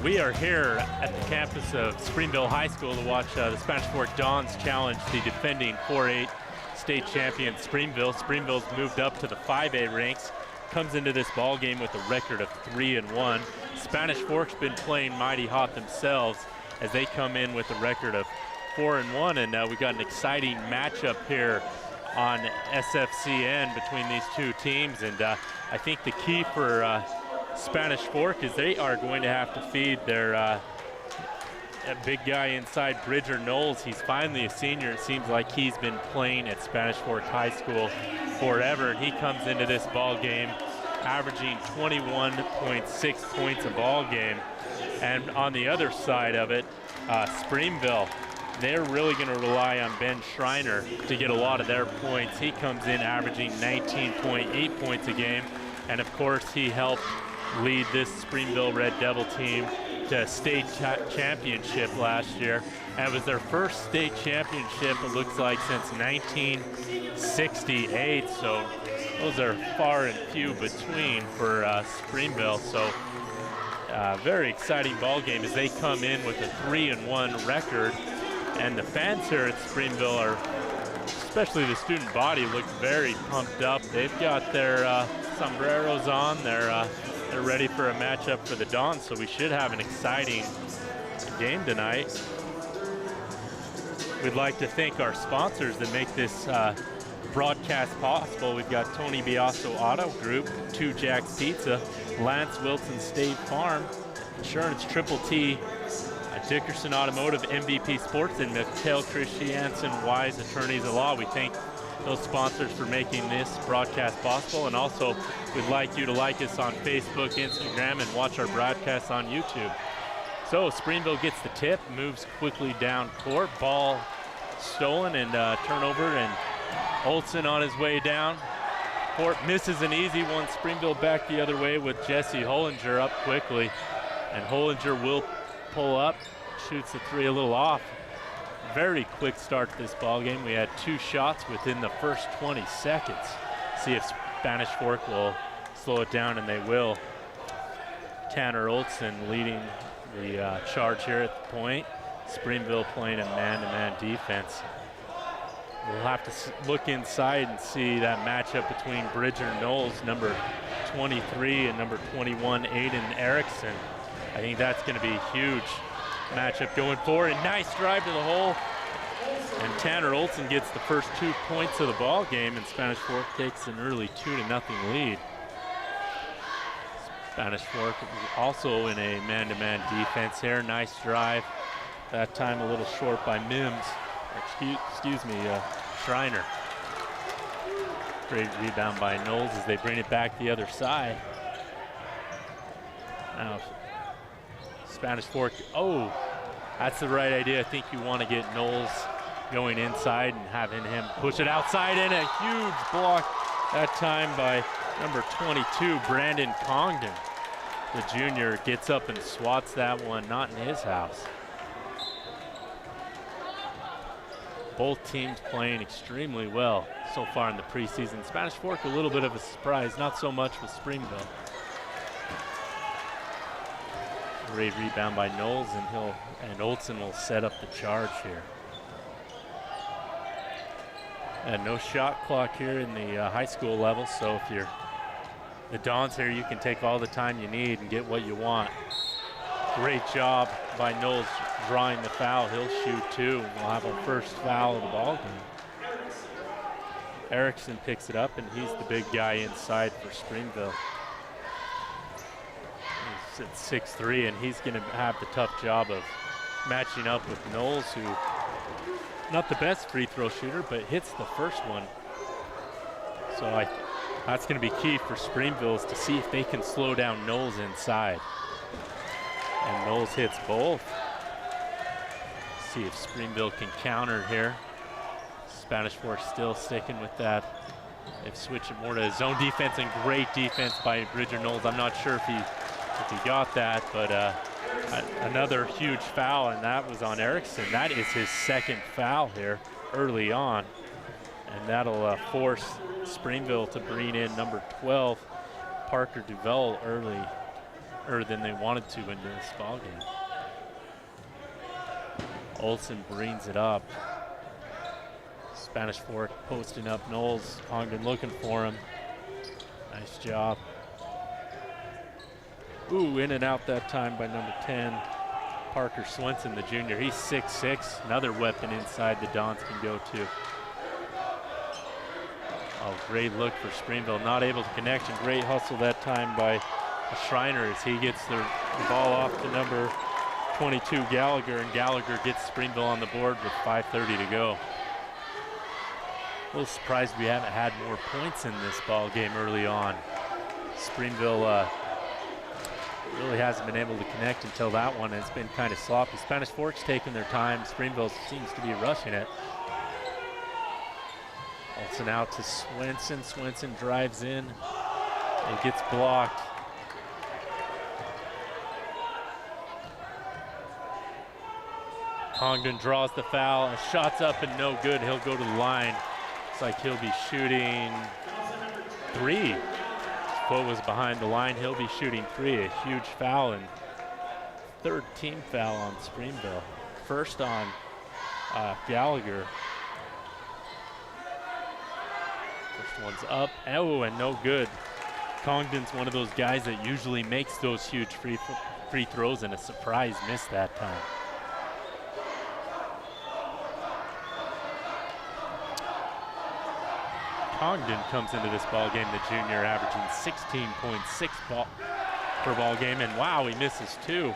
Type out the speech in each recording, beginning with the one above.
We are here at the campus of Springville High School to watch the Spanish Fork Dons challenge the defending 4A state champion Springville. Springville's moved up to the 5A ranks, comes into this ball game with a record of 3-1. Spanish Fork's been playing mighty hot themselves as they come in with a record of 4-1, and we got an exciting matchup here on SFCN between these two teams. And I think the key for Spanish Fork is they are going to have to feed their big guy inside, Bridger Knowles. He's finally a senior. It seems like he's been playing at Spanish Fork High School forever. And he comes into this ball game averaging 21.6 points a ball game. And on the other side of it, Springville, they're really going to rely on Ben Schreiner to get a lot of their points. He comes in averaging 19.8 points a game. And of course, he helped lead this Springville Red Devil team to a state championship last year. And it was their first state championship, it looks like, since 1968. So those are far and few between for Springville. So very exciting ball game as they come in with a 3-1 record. And the fans here at Springville are, especially the student body, look very pumped up. They've got their sombreros on. They're ready for a matchup for the Dons, so we should have an exciting game tonight. We'd like to thank our sponsors that make this broadcast possible. We've got Tony Biasso Auto Group, 2 Jacks Pizza, Lance Wilson State Farm, Insurance Triple T, Dickerson Automotive, MVP Sports, and Mikhail Christiansen Wise Attorneys at Law. We thank those sponsors for making this broadcast possible, and also we'd like you to like us on Facebook, Instagram, and watch our broadcasts on YouTube. So Springville gets the tip, moves quickly down court, ball stolen and turnover, and Olsen on his way down court misses an easy one. Springville back the other way with Jesse Hollinger up quickly, and Hollinger will pull up, shoots the three a little off. Very quick start to this ball game. We had 2 shots within the first 20 seconds. See if Spanish Fork will slow it down, and they will. Tanner Olsen leading the charge here at the point. Springville playing a man-to-man defense. We'll have to look inside and see that matchup between Bridger Knowles, number 23, and number 21, Aiden Erickson. I think that's going to be a huge matchup going forward. And nice drive to the hole. And Tanner Olsen gets the first 2 points of the ball game, and Spanish Fork takes an early 2-0 lead. Spanish Fork also in a man-to-man defense here. Nice drive. That time a little short by Mims. Excuse me, Schreiner. Great rebound by Knowles as they bring it back the other side. Now, Spanish Fork, oh, that's the right idea. I think you want to get Knowles going inside and having him push it outside, and a huge block that time by number 22, Brandon Congdon. The junior gets up and swats that one, not in his house. Both teams playing extremely well so far in the preseason. Spanish Fork a little bit of a surprise, not so much with Springville. Great rebound by Knowles, and Olsen will set up the charge here. And no shot clock here in the high school level, so if you're the Dons here, you can take all the time you need and get what you want. Great job by Knowles drawing the foul. He'll shoot 2. We'll have our first foul of the ball game. Erickson picks it up, and he's the big guy inside for Springville. He's at 6'3", and he's going to have the tough job of matching up with Knowles, who not the best free throw shooter, but hits the first one. So that's going to be key for Springville, is to see if they can slow down Knowles inside. And Knowles hits both. See if Springville can counter here. Spanish Fork still sticking with that. They've switched it more to zone defense, and great defense by Bridger Knowles. I'm not sure if he got that, but another huge foul, and that was on Erickson. That is his second foul here early on, and that'll force Springville to bring in number 12, Parker Duvall, early than they wanted to in this ball game. Olsen brings it up. Spanish Fork posting up Knowles. Congdon looking for him. Nice job. Ooh, in and out that time by number 10, Parker Swenson, the junior. He's 6'6", another weapon inside the Dons can go to. Oh, great look for Springville, not able to connect, and great hustle that time by Schreiner as he gets the ball off to number 22, Gallagher, and Gallagher gets Springville on the board with 5:30 to go. A little surprised we haven't had more points in this ball game early on. Springville really hasn't been able to connect until that one. It's been kind of sloppy. Spanish Fork's taking their time. Springville seems to be rushing it. Olsen out to Swenson. Swenson drives in. It gets blocked. Congdon draws the foul. Shot's up and no good. He'll go to the line. Looks like he'll be shooting 3. Foot was behind the line. He'll be shooting 3. A huge foul, and 3rd team foul on Springville. First on Gallagher. First one's up. Oh, and no good. Congdon's one of those guys that usually makes those huge free throws, and a surprise miss that time. Congdon comes into this ball game, the junior, averaging 16.6 per ball game, and wow, he misses 2.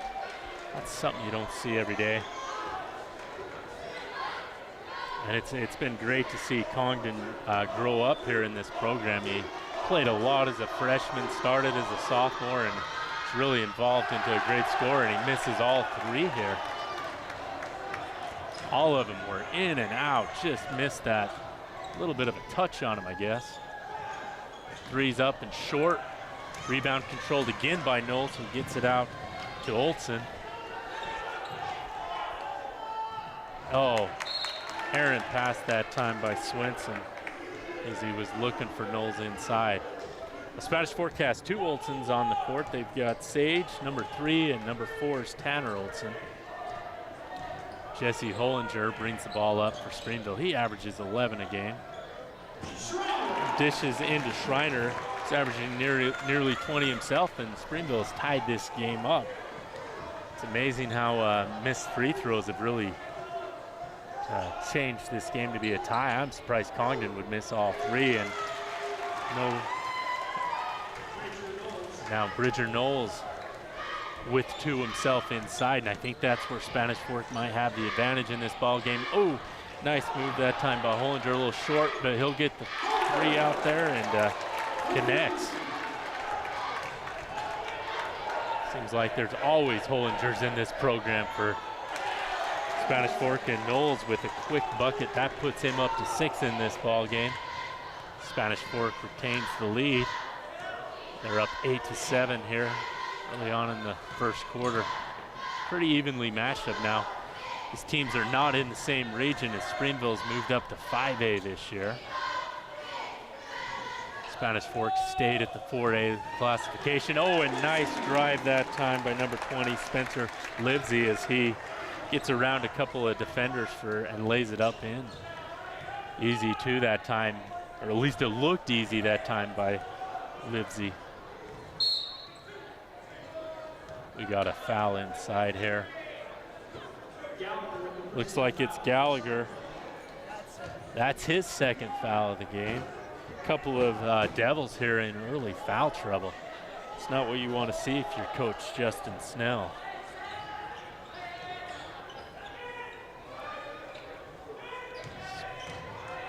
That's something you don't see every day. And it's been great to see Congdon grow up here in this program. He played a lot as a freshman, started as a sophomore, and is really involved into a great scorer, and he misses all 3 here. All of them were in and out, just missed that. A little bit of a touch on him, I guess. 3's up and short. Rebound controlled again by Knowles, who gets it out to Olsen. Oh, errant pass that time by Swenson as he was looking for Knowles inside. The Spanish Fork has 2 Olsens on the court. They've got Sage, number 3, and number 4 is Tanner Olsen. Jesse Hollinger brings the ball up for Springville. He averages 11 a game. Dishes into Schreiner. He's averaging nearly 20 himself, and Springville has tied this game up. It's amazing how missed free throws have really changed this game to be a tie. I'm surprised Congdon would miss all 3, and no. Now Bridger Knowles with 2 himself inside, and I think that's where Spanish Fork might have the advantage in this ball game. Oh, nice move that time by Hollinger, a little short, but he'll get the 3 out there and connects. Seems like there's always Hollingers in this program for Spanish Fork, and Knowles with a quick bucket. That puts him up to 6 in this ball game. Spanish Fork retains the lead. They're up 8-7 here early on in the first quarter. Pretty evenly matched up now. These teams are not in the same region as Springville's moved up to 5A this year. Spanish Fork stayed at the 4A classification. Oh, and nice drive that time by number 20, Spencer Livesey, as he gets around a couple of defenders and lays it up in. Easy too that time, or at least it looked easy that time by Livesey. We got a foul inside here. Looks like it's Gallagher. That's his 2nd foul of the game. A couple of Devils here in early foul trouble. It's not what you want to see if you're Coach Justin Snell.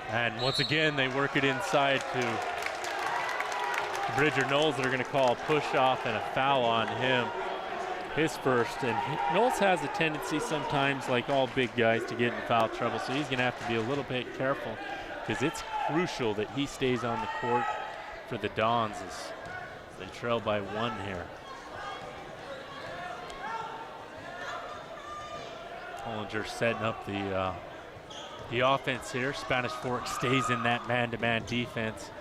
And once again, they work it inside to Bridger Knowles. They're going to call a push off and a foul on him. His first, and Knowles has a tendency sometimes, like all big guys, to get in foul trouble, so he's going to have to be a little bit careful, because it's crucial that he stays on the court for the Dons as they trail by 1 here. Hollinger setting up the offense here. Spanish Fork stays in that man-to-man defense.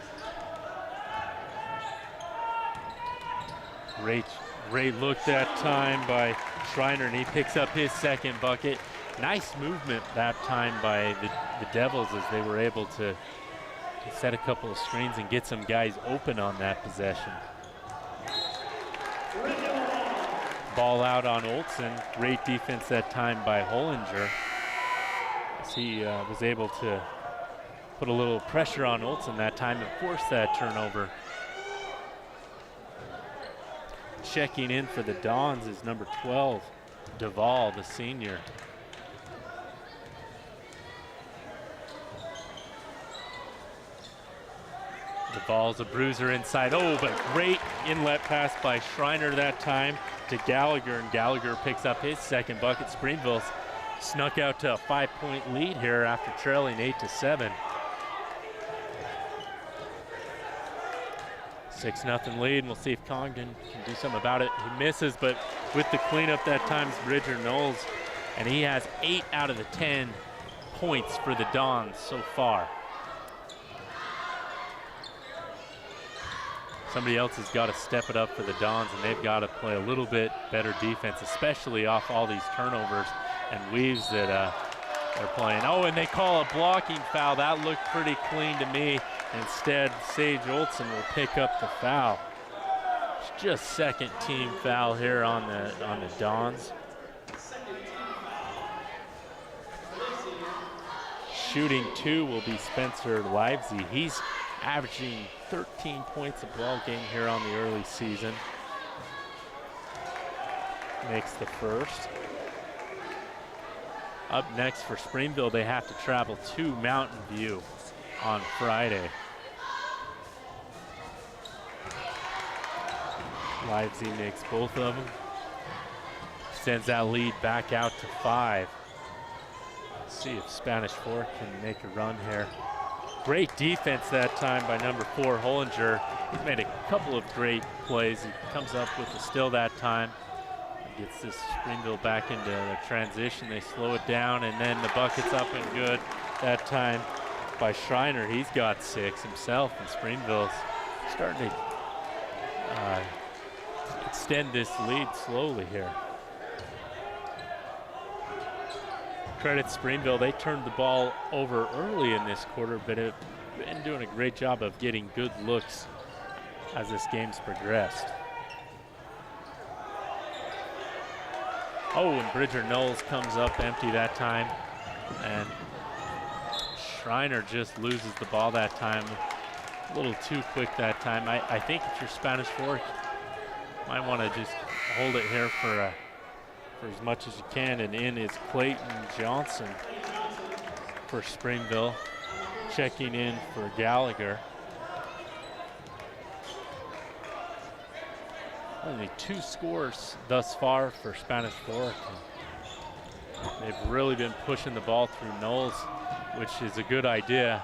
Great look that time by Schreiner, and he picks up his second bucket. Nice movement that time by the Devils as they were able to set a couple of screens and get some guys open on that possession. Ball out on Olsen. Great defense that time by Hollinger as he was able to put a little pressure on Olsen that time and force that turnover. Checking in for the Dons is number 12, Duvall, the senior. Duvall's a bruiser inside. Oh, but great inlet pass by Schreiner that time to Gallagher, and Gallagher picks up his second bucket. Springville snuck out to a 5-point lead here after trailing 8-7. 6-0 lead, and we'll see if Congdon can do something about it. He misses, but with the cleanup that time's Bridger Knowles, and he has 8 out of the 10 points for the Dons so far. Somebody else has got to step it up for the Dons, and they've got to play a little bit better defense, especially off all these turnovers and weaves that they're playing. Oh, and they call a blocking foul. That looked pretty clean to me. Instead, Sage Olsen will pick up the foul. It's just second team foul here on the Dons. Shooting 2 will be Spencer Livesey. He's averaging 13 points a ball game here on the early season. Makes the first. Up next for Springville, they have to travel to Mountain View on Friday. Livesey makes both of them. Sends that lead back out to 5. Let's see if Spanish Fork can make a run here. Great defense that time by number 4, Hollinger. He's made a couple of great plays. He comes up with the steal that time. Gets this Springville back into the transition. They slow it down, and then the bucket's up and good that time by Schreiner. He's got 6 himself, and Springville's starting to extend this lead slowly here. Credit Springville, they turned the ball over early in this quarter, but have been doing a great job of getting good looks as this game's progressed. Oh, and Bridger Knowles comes up empty that time, and Schreiner just loses the ball that time. A little too quick that time. I think if you're Spanish Fork, you might want to just hold it here for as much as you can, and in is Clayton Johnson for Springville, checking in for Gallagher. Only 2 scores thus far for Spanish Fork. They've really been pushing the ball through Knowles, which is a good idea.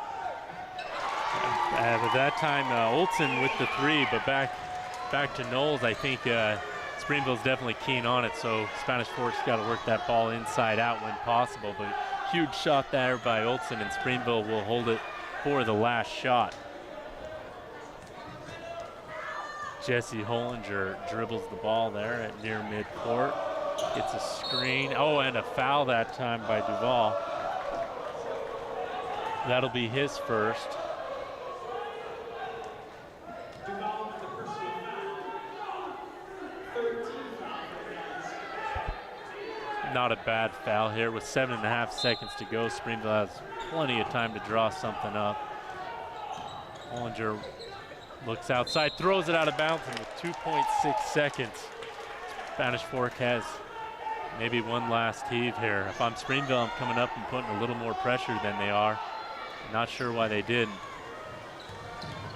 At that time, Olsen with the 3, but back to Knowles. I think Springville's definitely keen on it, so Spanish Fork's got to work that ball inside out when possible. But huge shot there by Olsen, and Springville will hold it for the last shot. Jesse Hollinger dribbles the ball there at near midcourt. Gets a screen. Oh, and a foul that time by Duvall. That'll be his first. Not a bad foul here with 7.5 seconds to go. Springville has plenty of time to draw something up. Hollinger looks outside, throws it out of bounds, and with 2.6 seconds, Spanish Fork has maybe one last heave here. If I'm Springville, I'm coming up and putting a little more pressure than they are. Not sure why they did.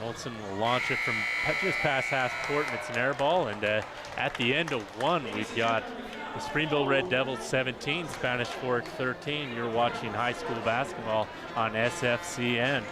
Olsen will launch it from just past half court, and it's an air ball. And at the end of 1, we've got the Springville Red Devils 17, Spanish Fork 13. You're watching high school basketball on SFCN.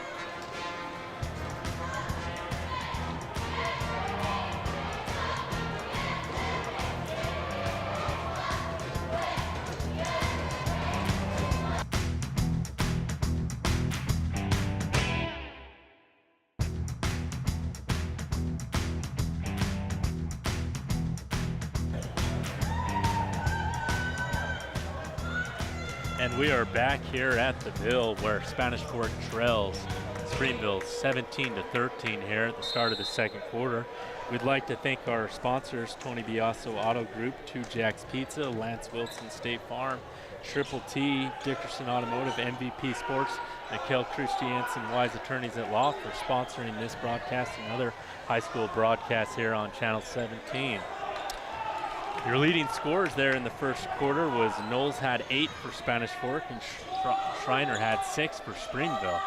And we are back here at the Ville where Spanish Fork trails Springville 17-13 here at the start of the second quarter. We'd like to thank our sponsors, Tony Biasso Auto Group, 2 Jacks Pizza, Lance Wilson State Farm, Triple T, Dickerson Automotive, MVP Sports, Mikkel Christiansen, Wise Attorneys at Law for sponsoring this broadcast and other high school broadcasts here on Channel 17. Your leading scorers there in the first quarter was Knowles had 8 for Spanish Fork and Schreiner had 6 for Springville.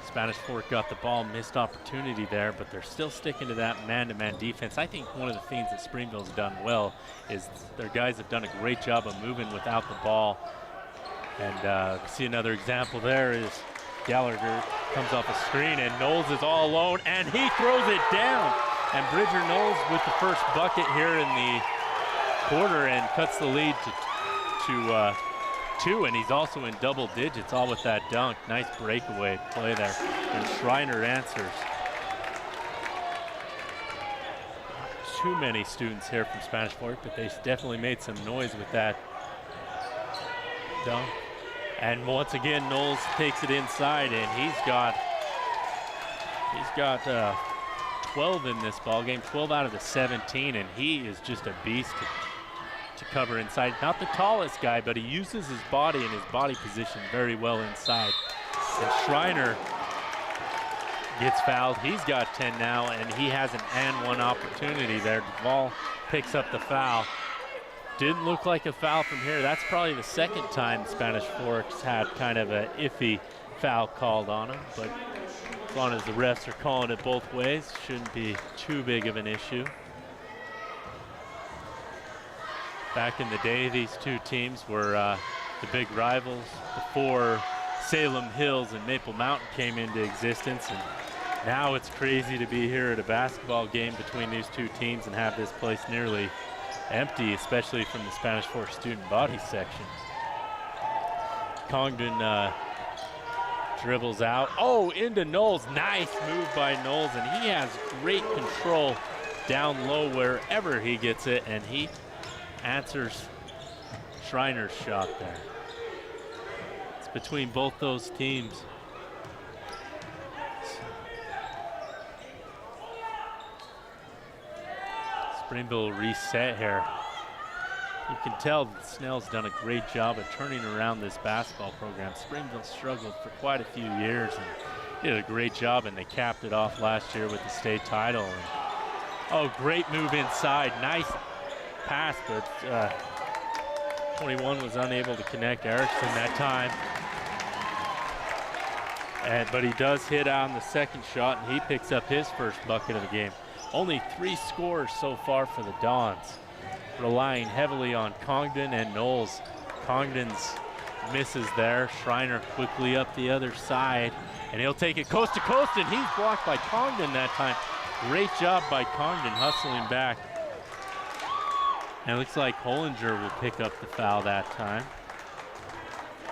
Spanish Fork got the ball, missed opportunity there, but they're still sticking to that man-to-man defense. I think one of the things that Springville's done well is their guys have done a great job of moving without the ball. And see another example there is Gallagher comes off a screen and Knowles is all alone and he throws it down. And Bridger Knowles with the first bucket here in the quarter and cuts the lead to 2, and he's also in double digits, all with that dunk. Nice breakaway play there, and Schreiner answers. Too many students here from Spanish Fork, but they definitely made some noise with that dunk. And once again, Knowles takes it inside, and he's got 12 in this ball game, 12 out of the 17, and he is just a beast to cover inside. Not the tallest guy, but he uses his body and his body position very well inside. And Schreiner gets fouled. He's got 10 now, and he has an and one opportunity there. Duvall picks up the foul. Didn't look like a foul from here. That's probably the second time Spanish Fork's had kind of an iffy foul called on him, but as long as the refs are calling it both ways, shouldn't be too big of an issue. Back in the day, these two teams were the big rivals before Salem Hills and Maple Mountain came into existence, and now it's crazy to be here at a basketball game between these two teams and have this place nearly empty, especially from the Spanish Fork student body section. Congdon dribbles out. Oh, into Knowles. Nice move by Knowles, and he has great control down low wherever he gets it, and he answers Schreiner's shot there. It's between both those teams. Springville reset here. You can tell that Snell's done a great job of turning around this basketball program. Springville struggled for quite a few years and did a great job, and they capped it off last year with the state title. And, oh, great move inside. Nice pass, but 21 was unable to connect Erickson that time. But he does hit on the second shot, and he picks up his first bucket of the game. Only 3 scores so far for the Dons, relying heavily on Congdon and Knowles. Congdon's misses there. Schreiner quickly up the other side, and he'll take it coast to coast, and he's blocked by Congdon that time. Great job by Congdon hustling back. And it looks like Hollinger will pick up the foul that time.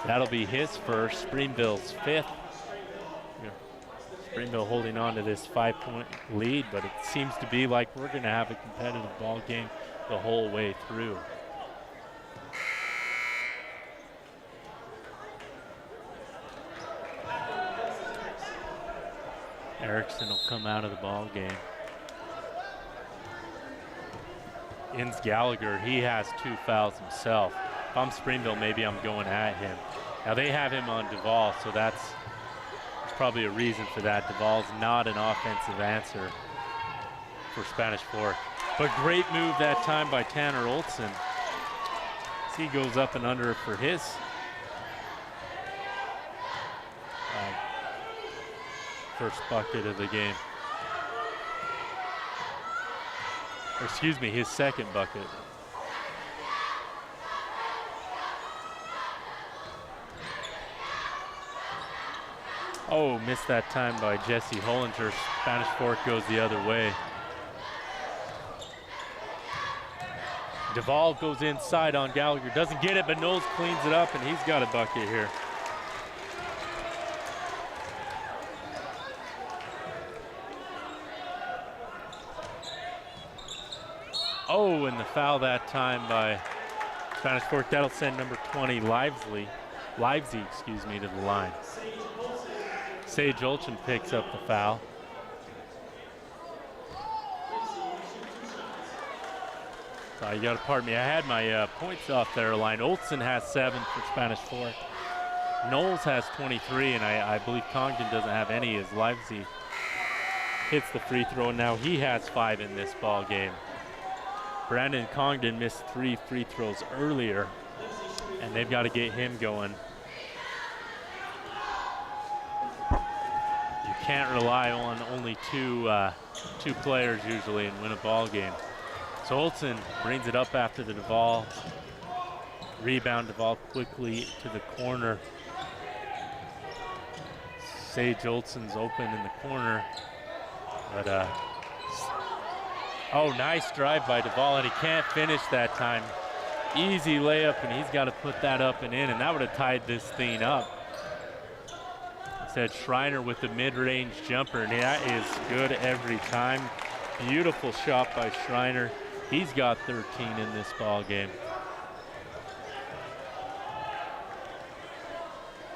That'll be his first, Springville's 5th. Springville holding on to this 5-point lead, but it seems to be like we're going to have a competitive ball game the whole way through. Erickson will come out of the ball game. Ins Gallagher, he has 2 fouls himself. If I'm Springville, maybe I'm going at him. Now they have him on Duvall, so there's probably a reason for that. Duvall's not an offensive answer for Spanish Fork. But great move that time by Tanner Olson. As he goes up and under for his first bucket of the game. Or excuse me, his second bucket. Oh, missed that time by Jesse Hollinger. Spanish Fork goes the other way. Duvall goes inside on Gallagher, doesn't get it, but Knowles cleans it up, and he's got a bucket here. Oh, and the foul that time by Spanish Fork, that'll send number 20, Livesey, to the line. Sage Olchen picks up the foul. So you got to pardon me. I had my points off there line. Olson has 7 for Spanish Fork. Knowles has 23, and I believe Congdon doesn't have any as Livesey hits the free throw. Now he has 5 in this ball game. Brandon Congdon missed 3 free throws earlier, and they've got to get him going. You can't rely on only two players usually and win a ball game. So Olson brings it up after the Duvall. Rebound, Duvall quickly to the corner. Sage Olson's open in the corner. But, oh, nice drive by Duvall, and he can't finish that time. Easy layup, and he's got to put that up and in, and that would have tied this thing up. Instead, Schreiner with the mid-range jumper, and that is good every time. Beautiful shot by Schreiner. He's got 13 in this ball game.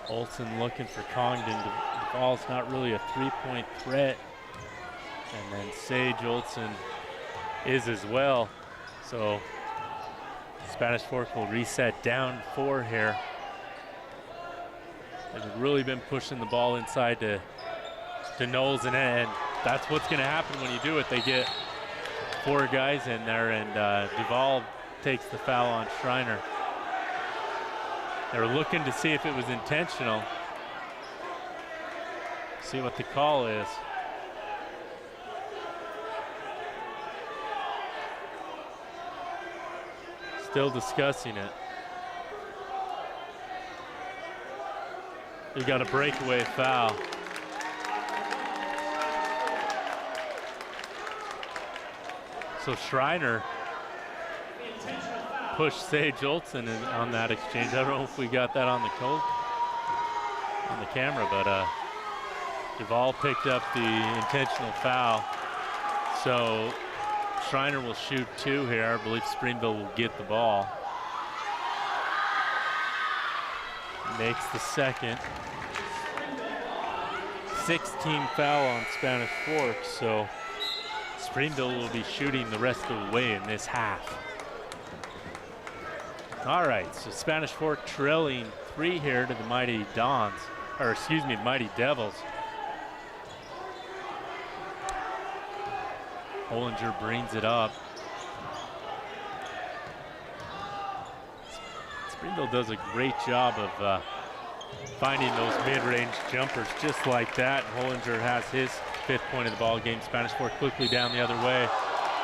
Olson looking for Congdon. Duvall's not really a three-point threat. And then Sage Olson is as well. So Spanish Fork will reset down 4 here. They've really been pushing the ball inside to Knowles, and that's what's going to happen when you do it. They get 4 guys in there, and Duvall takes the foul on Schreiner. They're looking to see if it was intentional. See what the call is. Still discussing it. You got a breakaway foul. So Schreiner pushed Sage Olson on that exchange. I don't know if we got that on the camera, but Duvall picked up the intentional foul. So Schreiner will shoot 2 here. I believe Springville will get the ball. Makes the second. 16 foul on Spanish Fork, so Springville will be shooting the rest of the way in this half. All right, so Spanish Fork trailing 3 here to the Mighty Dons, or excuse me, Mighty Devils. Hollinger brings it up. Springville does a great job of finding those mid-range jumpers just like that. Hollinger has his 5th point of the ball game. Spanish Fork quickly down the other way.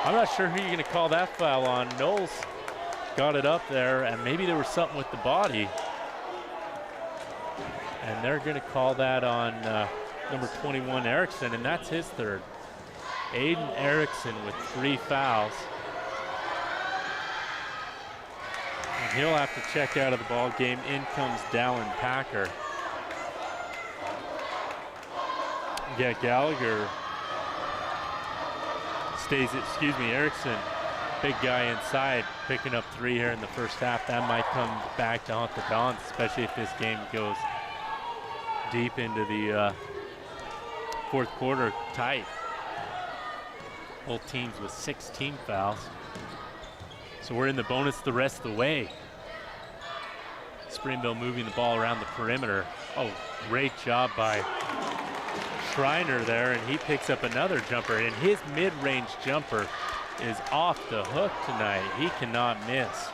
I'm not sure who you're going to call that foul on. Knowles got it up there, and maybe there was something with the body. And they're going to call that on number 21, Erickson, and that's his 3rd. Aiden Erickson with 3 fouls. And he'll have to check out of the ball game. In comes Dallin Packer. Yeah, Gallagher stays, Erickson, big guy inside, picking up 3 here in the first half. That might come back to haunt the Dons, especially if this game goes deep into the 4th quarter tight. Both teams with 16 fouls. So we're in the bonus the rest of the way. Springville moving the ball around the perimeter. Oh, great job by Schreiner there, and he picks up another jumper, and his mid-range jumper is off the hook tonight. He cannot miss.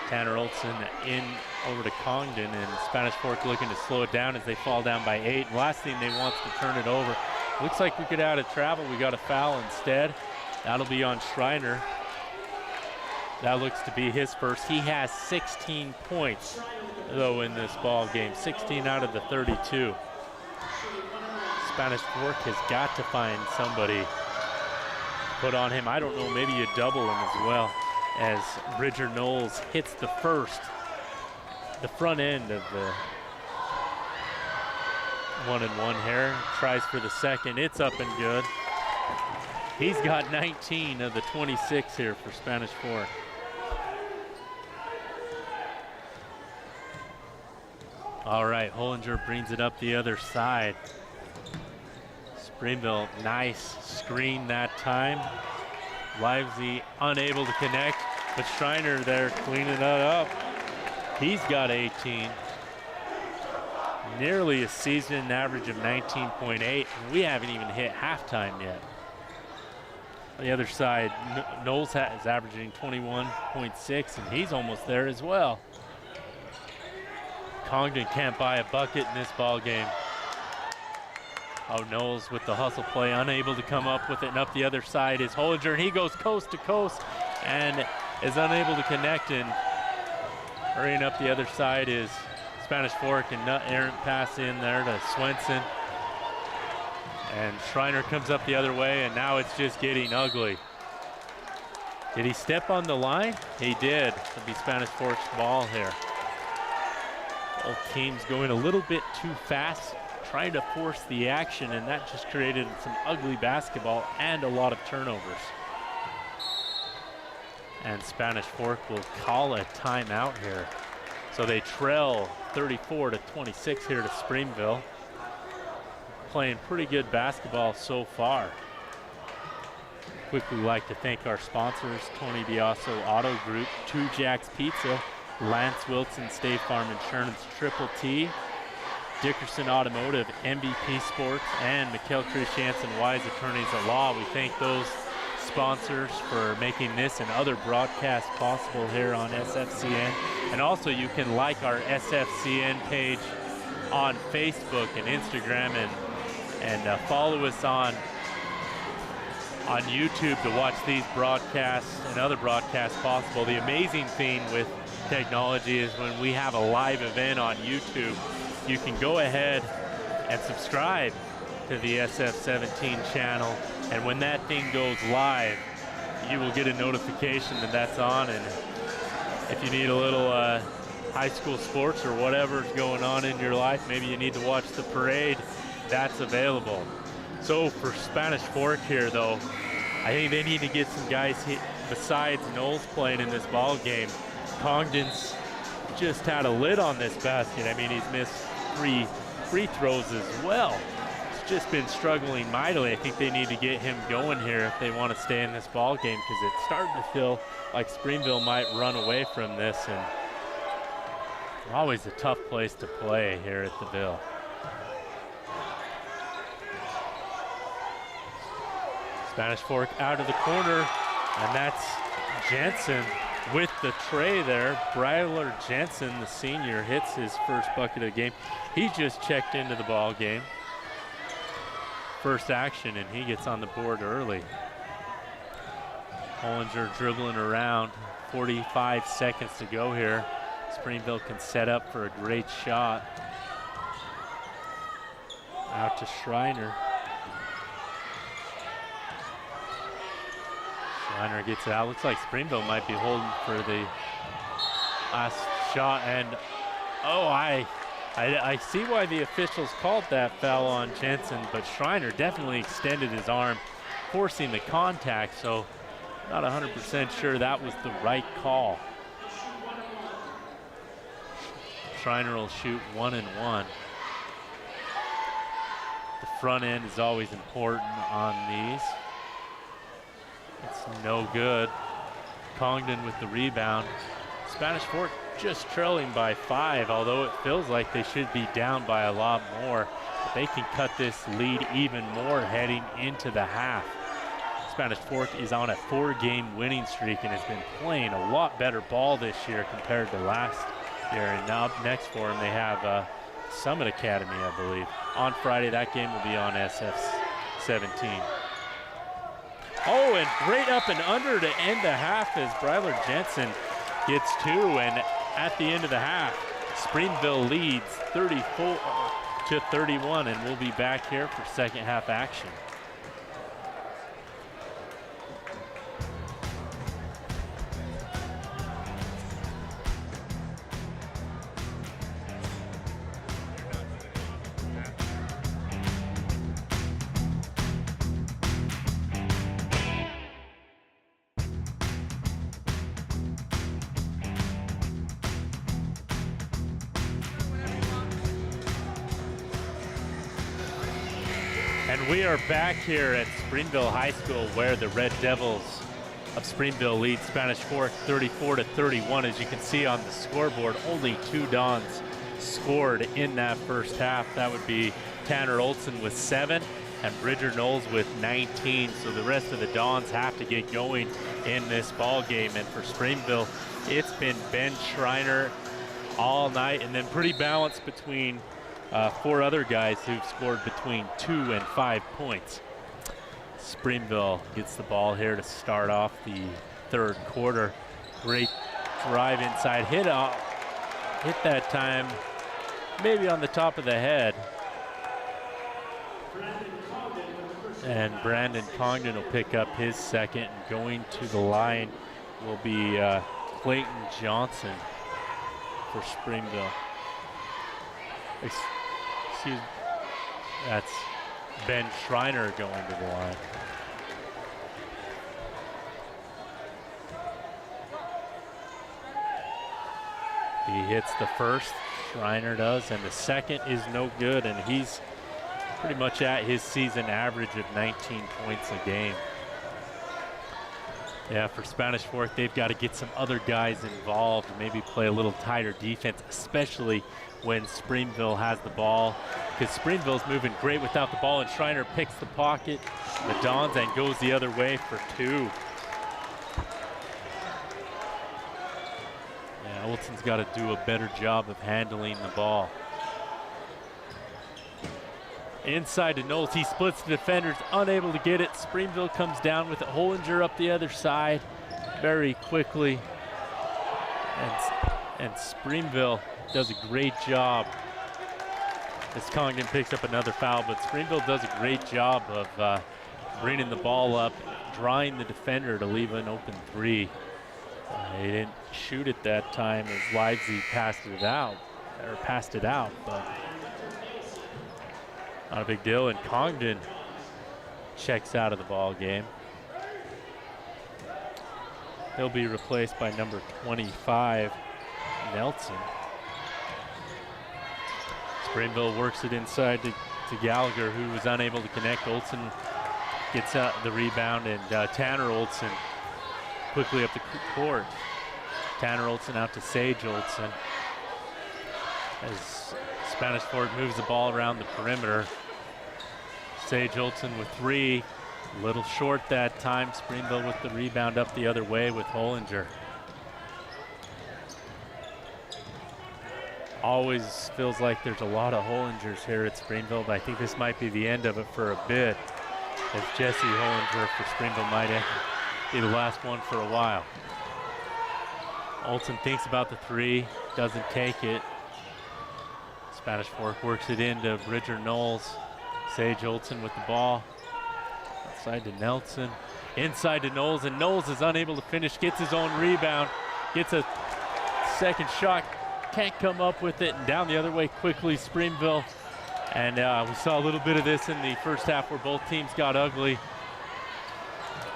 Tanner Olson in over to Congdon, and Spanish Fork looking to slow it down as they fall down by 8. And last thing they want is to turn it over. Looks like we could out of travel. We got a foul instead. That'll be on Schreiner. That looks to be his first. He has 16 points, though, in this ball game. 16 out of the 32. Spanish Fork has got to find somebody to put on him. I don't know, maybe you double him as well, as Bridger Knowles hits the front end of the 1-and-1 here. Tries for the second. It's up and good. He's got 19 of the 26 here for Spanish Fork. All right, Hollinger brings it up the other side. Springville, nice screen that time. Livesey unable to connect, but Schreiner there cleaning that up. He's got 18. Nearly a season average of 19.8. We haven't even hit halftime yet. On the other side, Knowles is averaging 21.6, and he's almost there as well. Congdon can't buy a bucket in this ball game. Oh, Knowles with the hustle play, unable to come up with it, and up the other side is Hollinger, and he goes coast to coast and is unable to connect, and hurrying up the other side is Spanish Fork, and errant pass in there to Swenson. And Schreiner comes up the other way, and now it's just getting ugly. Did he step on the line? He did. It'll be Spanish Fork's ball here. Both teams going a little bit too fast, trying to force the action, and that just created some ugly basketball and a lot of turnovers. And Spanish Fork will call a timeout here. So they trail 34-26 here to Springville. Playing pretty good basketball so far. Quickly like to thank our sponsors, Tony Biasso Auto Group, Two Jacks Pizza, Lance Wilson State Farm Insurance, Triple T, Dickerson Automotive, MVP Sports, and Mikkel Christiansen Wise Attorneys at Law. We thank those sponsors for making this and other broadcasts possible here on SFCN. And also you can like our SFCN page on Facebook and Instagram, and follow us on YouTube to watch these broadcasts and other broadcasts possible. The amazing thing with technology is when we have a live event on YouTube, you can go ahead and subscribe to the SF17 channel, and when that thing goes live, you will get a notification that that's on. And if you need a little high school sports or whatever's going on in your life, maybe you need to watch the parade, that's available. So for Spanish Fork here though, I think they need to get some guys hit besides Knowles playing in this ball game. Congdon's just had a lid on this basket. I mean, he's missed 3 free throws as well. He's just been struggling mightily. I think they need to get him going here if they want to stay in this ball game, because it's starting to feel like Springville might run away from this, and always a tough place to play here at the Ville. Spanish Fork out of the corner, and that's Jensen with the tray there. Bryler Jensen, the senior, hits his first bucket of the game. He just checked into the ball game. First action, and he gets on the board early. Hollinger dribbling around, 45 seconds to go here. Springville can set up for a great shot. Out to Schreiner. Schreiner gets it out. Looks like Springville might be holding for the last shot. And oh, I see why the officials called that foul on Jensen, but Schreiner definitely extended his arm, forcing the contact. So not 100% sure that was the right call. Schreiner will shoot 1 and 1. The front end is always important on these. It's no good. Congdon with the rebound. Spanish Fork just trailing by 5, although it feels like they should be down by a lot more. But they can cut this lead even more heading into the half. Spanish Fork is on a 4-game winning streak and has been playing a lot better ball this year compared to last year. And now up next for them, they have Summit Academy, I believe. On Friday, that game will be on SF17. Oh, and great up and under to end the half as Bryler Jensen gets 2. And at the end of the half, Springville leads 34-31, and we'll be back here for second half action. And we are back here at Springville High School, where the Red Devils of Springville lead Spanish Fork 34-31. As you can see on the scoreboard, only 2 Dons scored in that first half. That would be Tanner Olson with 7 and Bridger Knowles with 19. So the rest of the Dons have to get going in this ball game. And for Springville, it's been Ben Schreiner all night, and then pretty balanced between 4 other guys who've scored between 2 and 5 points. Springville gets the ball here to start off the third quarter. Great drive inside, hit that time, maybe on the top of the head. And Brandon Congdon will pick up his second, and going to the line will be Clayton Johnson for Springville. Excuse me, that's Ben Schreiner going to the line. He hits the first, Schreiner does, and the second is no good, and he's pretty much at his season average of 19 points a game. Yeah, for Spanish Fork, they've got to get some other guys involved, maybe play a little tighter defense, especially when Springville has the ball, because Springville's moving great without the ball, and Schreiner picks the pocket, the Dons, and goes the other way for 2. Yeah, Olson's got to do a better job of handling the ball. Inside to Knowles, he splits the defenders, unable to get it. Springville comes down with it. Hollinger up the other side very quickly. And Springville does a great job. As Congdon picks up another foul, but Springville does a great job of bringing the ball up, drawing the defender to leave an open 3. He didn't shoot it that time as Livesey passed it out, but not a big deal. And Congdon checks out of the ball game. He'll be replaced by number 25, Nelson. Springville works it inside to Gallagher, who was unable to connect. Olson gets the rebound, and Tanner Olson quickly up the court. Tanner Olson out to Sage Olson as Spanish Fork moves the ball around the perimeter. Sage Olson with 3, a little short that time. Springville with the rebound up the other way with Hollinger. Always feels like there's a lot of Hollingers here at Springville, but I think this might be the end of it for a bit, as Jesse Hollinger for Springville might be the last one for a while. Olson thinks about the 3, doesn't take it. Spanish Fork works it into Bridger Knowles. Sage Olson with the ball. Outside to Nelson. Inside to Knowles, and Knowles is unable to finish, gets his own rebound, gets a second shot, can't come up with it, and down the other way quickly, Springville. And we saw a little bit of this in the first half where both teams got ugly,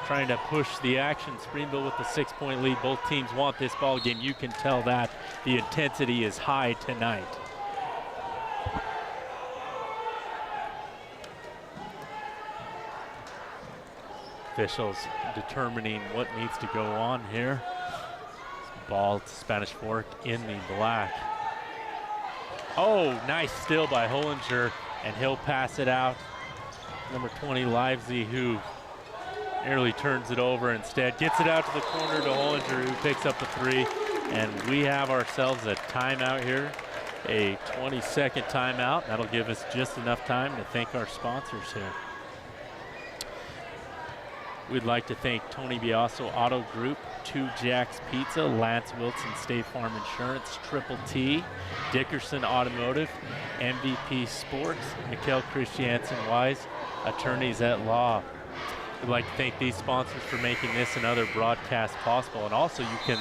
trying to push the action. Springville with the 6-point lead. Both teams want this ball game. You can tell that the intensity is high tonight. Officials determining what needs to go on here. Ball to Spanish Fork in the black. Oh, nice steal by Hollinger, and he'll pass it out. Number 20, Livesey, who nearly turns it over, instead gets it out to the corner to Hollinger, who picks up the 3. And we have ourselves a timeout here, a 20-second timeout. That'll give us just enough time to thank our sponsors here. We'd like to thank Tony Biasso Auto Group, 2 Jacks Pizza, Lance Wilson State Farm Insurance, Triple T, Dickerson Automotive, MVP Sports, Mikkel Christiansen Wise, Attorneys at Law. We'd like to thank these sponsors for making this and other broadcasts possible. And also you can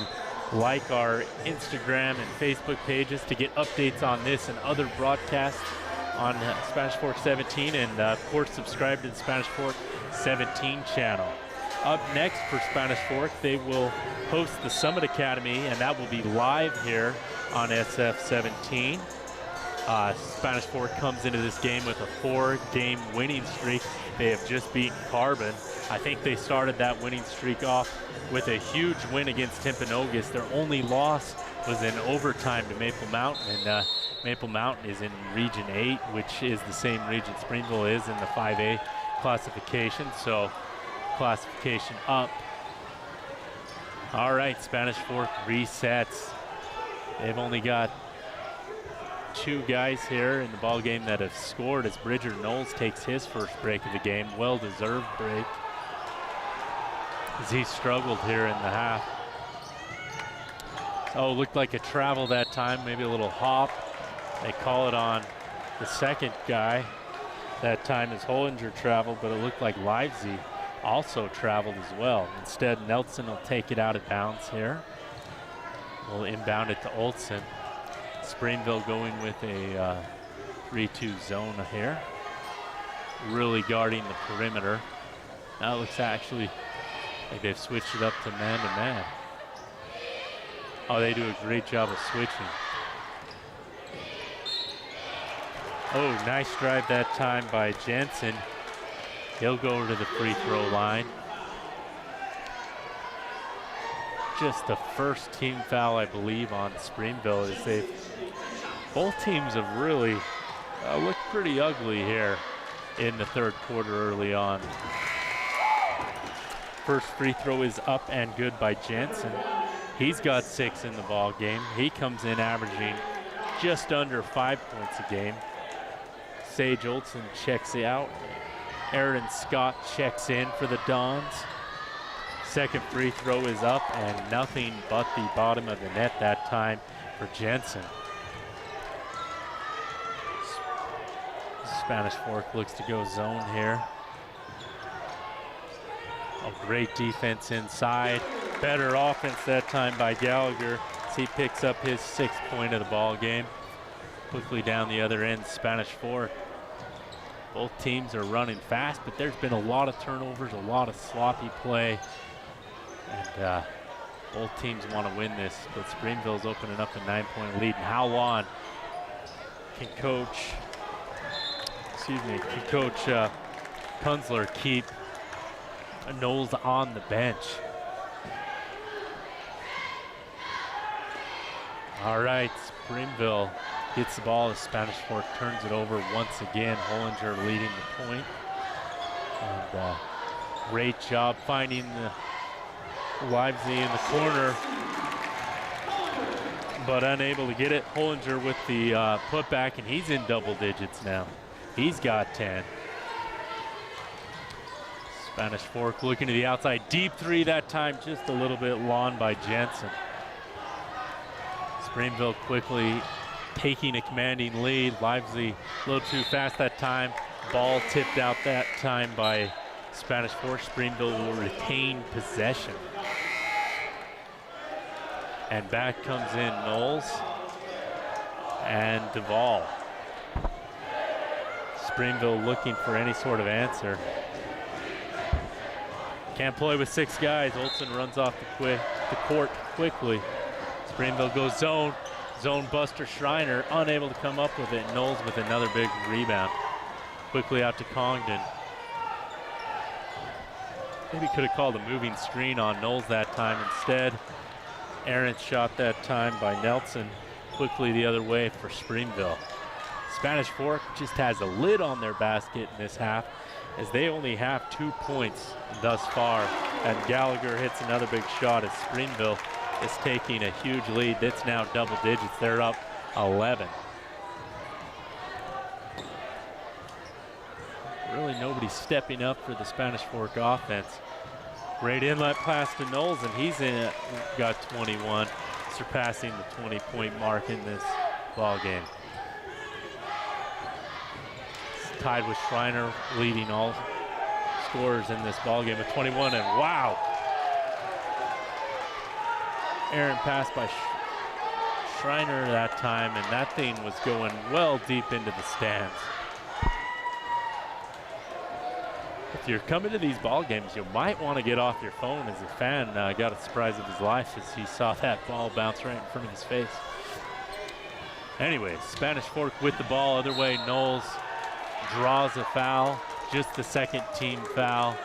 like our Instagram and Facebook pages to get updates on this and other broadcasts on Spanish Fork 17, and of course subscribe to the Spanish Fork 17 channel. Up next for Spanish Fork, they will host the Summit Academy, and that will be live here on SF 17. Spanish Fork comes into this game with a 4-game winning streak. They have just beaten Carbon. I think they started that winning streak off with a huge win against Timpanogos. Their only loss was in overtime to Maple Mountain, and Maple Mountain is in Region 8, which is the same region Springville is in the 5A classification, so classification up. All right, Spanish Fork resets. They've only got 2 guys here in the ball game that have scored as Bridger Knowles takes his first break of the game. Well-deserved break, as he struggled here in the half. Oh, looked like a travel that time, maybe a little hop. They call it on the second guy. That time is Hollinger traveled, but it looked like Livesey also traveled as well. Instead, Nelson will take it out of bounds here. We'll inbound it to Olsen. Springville going with a 3-2 zone here. Really guarding the perimeter. Now it looks actually like they've switched it up to man-to-man. Oh, they do a great job of switching. Oh, nice drive that time by Jensen. He'll go over to the free throw line. Just the first team foul, I believe, on Springville. As both teams have really looked pretty ugly here in the third quarter early on. First free throw is up and good by Jensen. He's got 6 in the ball game. He comes in averaging just under 5 points a game. Sage Olsen checks out. Aaron Scott checks in for the Dons. Second free throw is up and nothing but the bottom of the net that time for Jensen. Spanish Fork looks to go zone here. A great defense inside. Better offense that time by Gallagher as he picks up his 6th point of the ball game. Quickly down the other end, Spanish Fork. Both teams are running fast, but there's been a lot of turnovers, a lot of sloppy play. And both teams want to win this, but Springville's opening up a 9-point lead. And how long can Coach Kunzler keep Knowles on the bench? All right, Springville gets the ball as Spanish Fork turns it over once again. Hollinger leading the point. And great job finding the Livesey in the corner, but unable to get it. Hollinger with the putback, and he's in double digits now. He's got 10. Spanish Fork looking to the outside. Deep 3 that time, just a little bit long by Jensen. Springville quickly taking a commanding lead. Livesey a little too fast that time. Ball tipped out that time by Spanish Fork. Springville will retain possession. And back comes in Knowles and Duvall. Springville looking for any sort of answer. Can't play with 6 guys. Olsen runs off the court quickly. Springville goes zone. Zone buster Schreiner, unable to come up with it. Knowles with another big rebound. Quickly out to Congdon. Maybe could have called a moving screen on Knowles that time instead. Errant shot that time by Nelson. Quickly the other way for Springville. Spanish Fork just has a lid on their basket in this half, as they only have 2 points thus far. And Gallagher hits another big shot as Springville is taking a huge lead. That's now double digits. They're up 11. Really nobody stepping up for the Spanish Fork offense. Great inlet pass to Knowles, and he's got 21, surpassing the 20-point mark in this ball game. It's tied with Schreiner leading all scorers in this ball game with 21, and wow! Aaron pass by Schreiner that time, and that thing was going well deep into the stands. If you're coming to these ball games, you might want to get off your phone. As a fan, got a surprise of his life as he saw that ball bounce right in front of his face. Anyway, Spanish Fork with the ball. Other way, Knowles draws a foul. Just the second team foul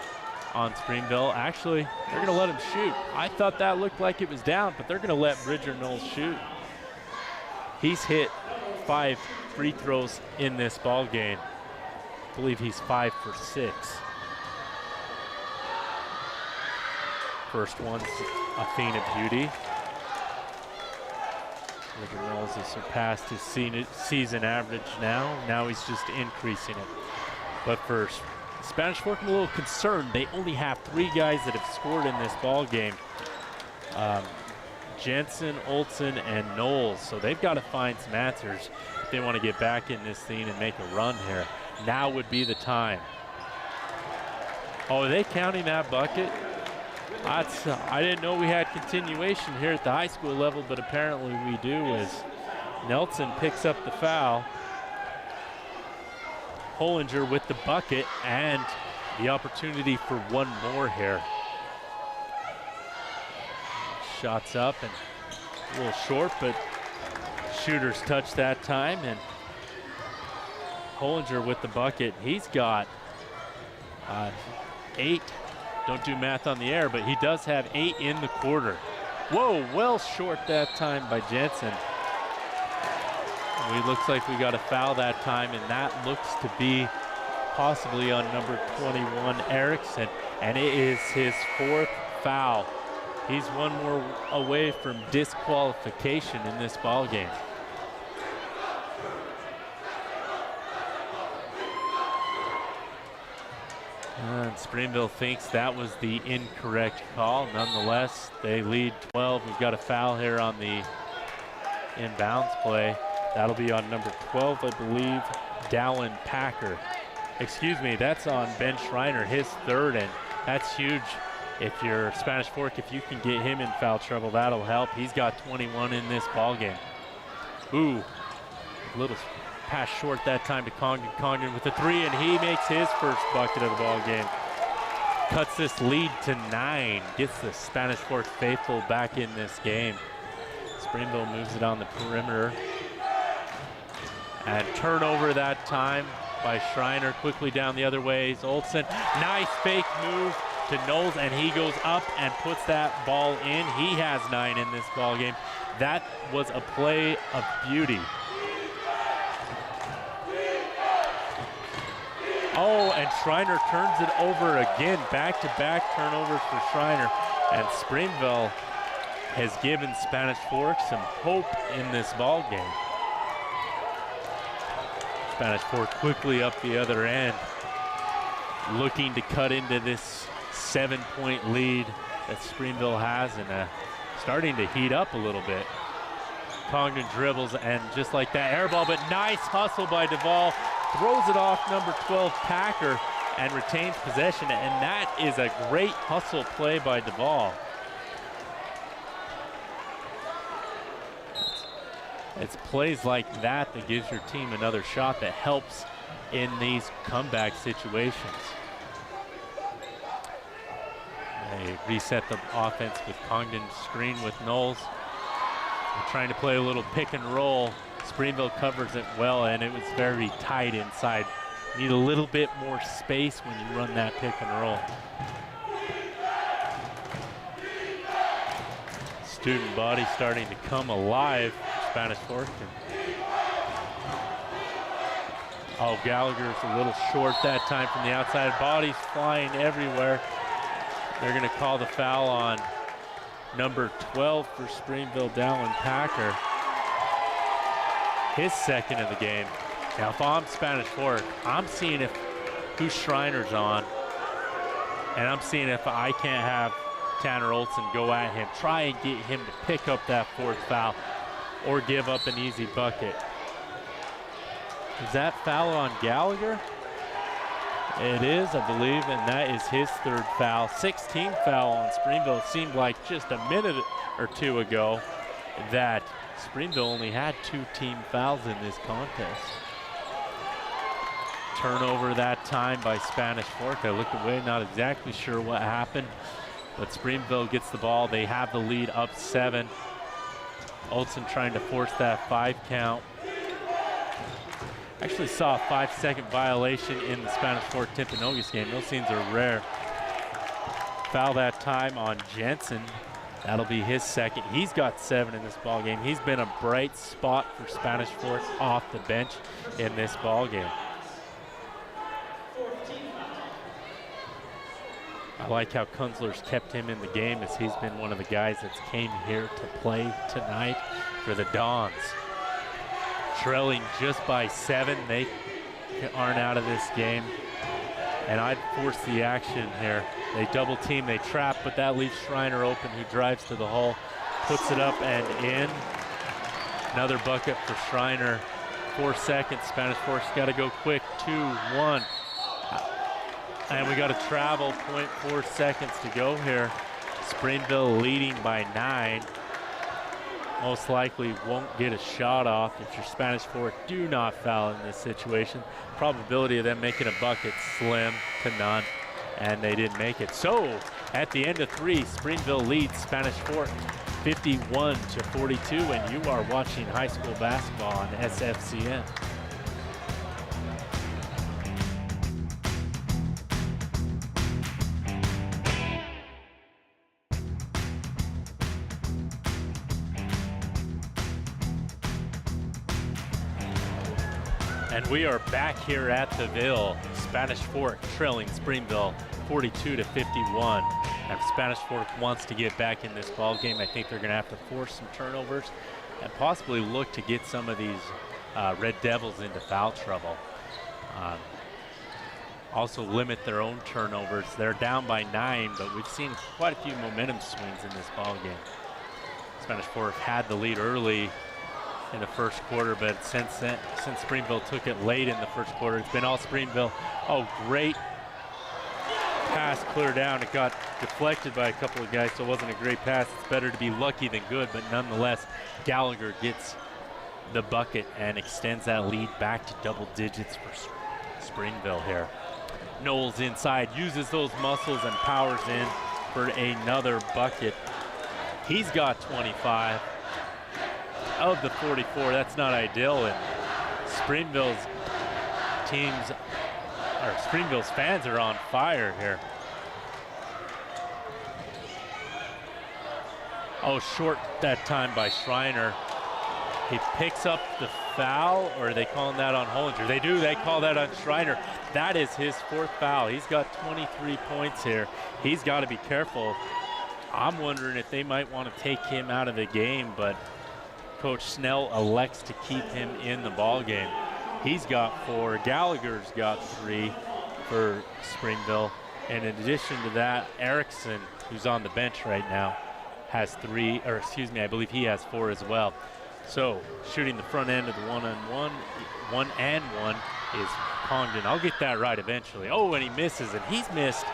on Springville. Actually, they're going to let him shoot. I thought that looked like it was down, but they're going to let Bridger Knowles shoot. He's hit 5 free throws in this ball game. I believe he's 5 for 6. First one's a feint of beauty. Bridger Knowles has surpassed his season average now. Now he's just increasing it. But first, Spanish Fork, I'm a little concerned. They only have 3 guys that have scored in this ball game. Jensen, Olsen, and Knowles. So they've got to find some answers if they want to get back in this thing and make a run here. Now would be the time. Oh, are they counting that bucket? I didn't know we had continuation here at the high school level, but apparently we do, as Nelson picks up the foul. Hollinger with the bucket and the opportunity for one more here. Shots up and a little short, but shooter's touch that time, and Hollinger with the bucket. He's got 8. Don't do math on the air, but he does have 8 in the quarter. Whoa, well short that time by Jensen. It looks like we got a foul that time, and that looks to be possibly on number 21, Erickson, and it is his 4th foul. He's one more away from disqualification in this ball game. And Springville thinks that was the incorrect call. Nonetheless, they lead 12. We've got a foul here on the inbounds play. That'll be on number 12, I believe, Dallin Packer. Excuse me, that's on Ben Schreiner, his 3rd, and that's huge. If you're Spanish Fork, if you can get him in foul trouble, that'll help. He's got 21 in this ball game. Ooh, a little pass short that time to Congdon. Congdon with the 3, and he makes his first bucket of the ball game. Cuts this lead to 9. Gets the Spanish Fork faithful back in this game. Springville moves it on the perimeter. And turnover that time by Schreiner. Quickly down the other ways. Olsen, nice fake move to Knowles, and he goes up and puts that ball in. He has 9 in this ball game. That was a play of beauty. Oh, and Schreiner turns it over again. Back-to-back turnovers for Schreiner. And Springville has given Spanish Fork some hope in this ball game. Spanish Fork quickly up the other end, looking to cut into this 7-point lead that Springville has, and starting to heat up a little bit. Congdon dribbles, and just like that, air ball, but nice hustle by Duvall. Throws it off number 12, Packer, and retains possession, and that is a great hustle play by Duvall. It's plays like that that gives your team another shot that helps in these comeback situations. They reset the offense with Congdon, screen with Knowles. They're trying to play a little pick and roll. Springville covers it well, and it was very tight inside. Need a little bit more space when you run that pick and roll. Student body starting to come alive. Spanish Fork. Oh, Gallagher's a little short that time from the outside. Bodies flying everywhere. They're going to call the foul on number 12 for Springville, Dallin Packer. His 2nd of the game. Now, if I'm Spanish Fork, I'm seeing who Schreiner's on, and I'm seeing if I can't have Tanner Olsen go at him, try and get him to pick up that 4th foul or give up an easy bucket. Is that foul on Gallagher? It is, I believe, and that is his 3rd foul. 16th foul on Springville. It seemed like just a minute or 2 ago that Springville only had 2 team fouls in this contest. Turnover that time by Spanish Fork. I looked away, not exactly sure what happened, but Springville gets the ball. They have the lead up 7. Olsen trying to force that 5 count. Actually saw a 5-second violation in the Spanish Fork Timpanogos game. Those scenes are rare. Foul that time on Jensen. That'll be his second. He's got 7 in this ball game. He's been a bright spot for Spanish Fork off the bench in this ball game. I like how Kunzler's kept him in the game, as he's been one of the guys that's came here to play tonight for the Dons. Trailing just by 7, they aren't out of this game. And I'd force the action here. They double team, they trap, but that leaves Schreiner open, who drives to the hole, puts it up and in. Another bucket for Schreiner. 4 seconds, Spanish Fork's gotta go quick, 2-1. And we got to travel, 0.4 seconds to go here. Springville leading by 9. Most likely won't get a shot off if your Spanish Fork do not foul in this situation. Probability of them making a bucket slim to none, and they didn't make it. So at the end of 3, Springville leads Spanish Fork 51-42, and you are watching high school basketball on SFCN. And we are back here at the Ville. Spanish Fork trailing Springville 42-51. And Spanish Fork wants to get back in this ball game. I think they're going to have to force some turnovers and possibly look to get some of these Red Devils into foul trouble. Also limit their own turnovers. They're down by 9, but we've seen quite a few momentum swings in this ball game. Spanish Fork had the lead early in the first quarter, but since Springville took it late in the first quarter, it's been all Springville. Oh, great pass, clear down. It got deflected by a couple of guys, so it wasn't a great pass. It's better to be lucky than good, but nonetheless, Gallagher gets the bucket and extends that lead back to double digits for Springville here. Knowles inside, uses those muscles and powers in for another bucket. He's got 25. Of the 44, that's not ideal, and Springville's fans are on fire here. Oh, short that time by Schreiner. He picks up the foul, or are they calling that on Hollinger? They do, they call that on Schreiner. That is his 4th foul. He's got 23 points here. He's got to be careful. I'm wondering if they might want to take him out of the game, but Coach Snell elects to keep him in the ball game. He's got 4. Gallagher's got 3 for Springville. And in addition to that, Erickson, who's on the bench right now, has 3, or excuse me, I believe he has 4 as well. So shooting the front end of the one-on-one, 1-and-1 is Congdon. I'll get that right eventually. Oh, and he misses, and he's missed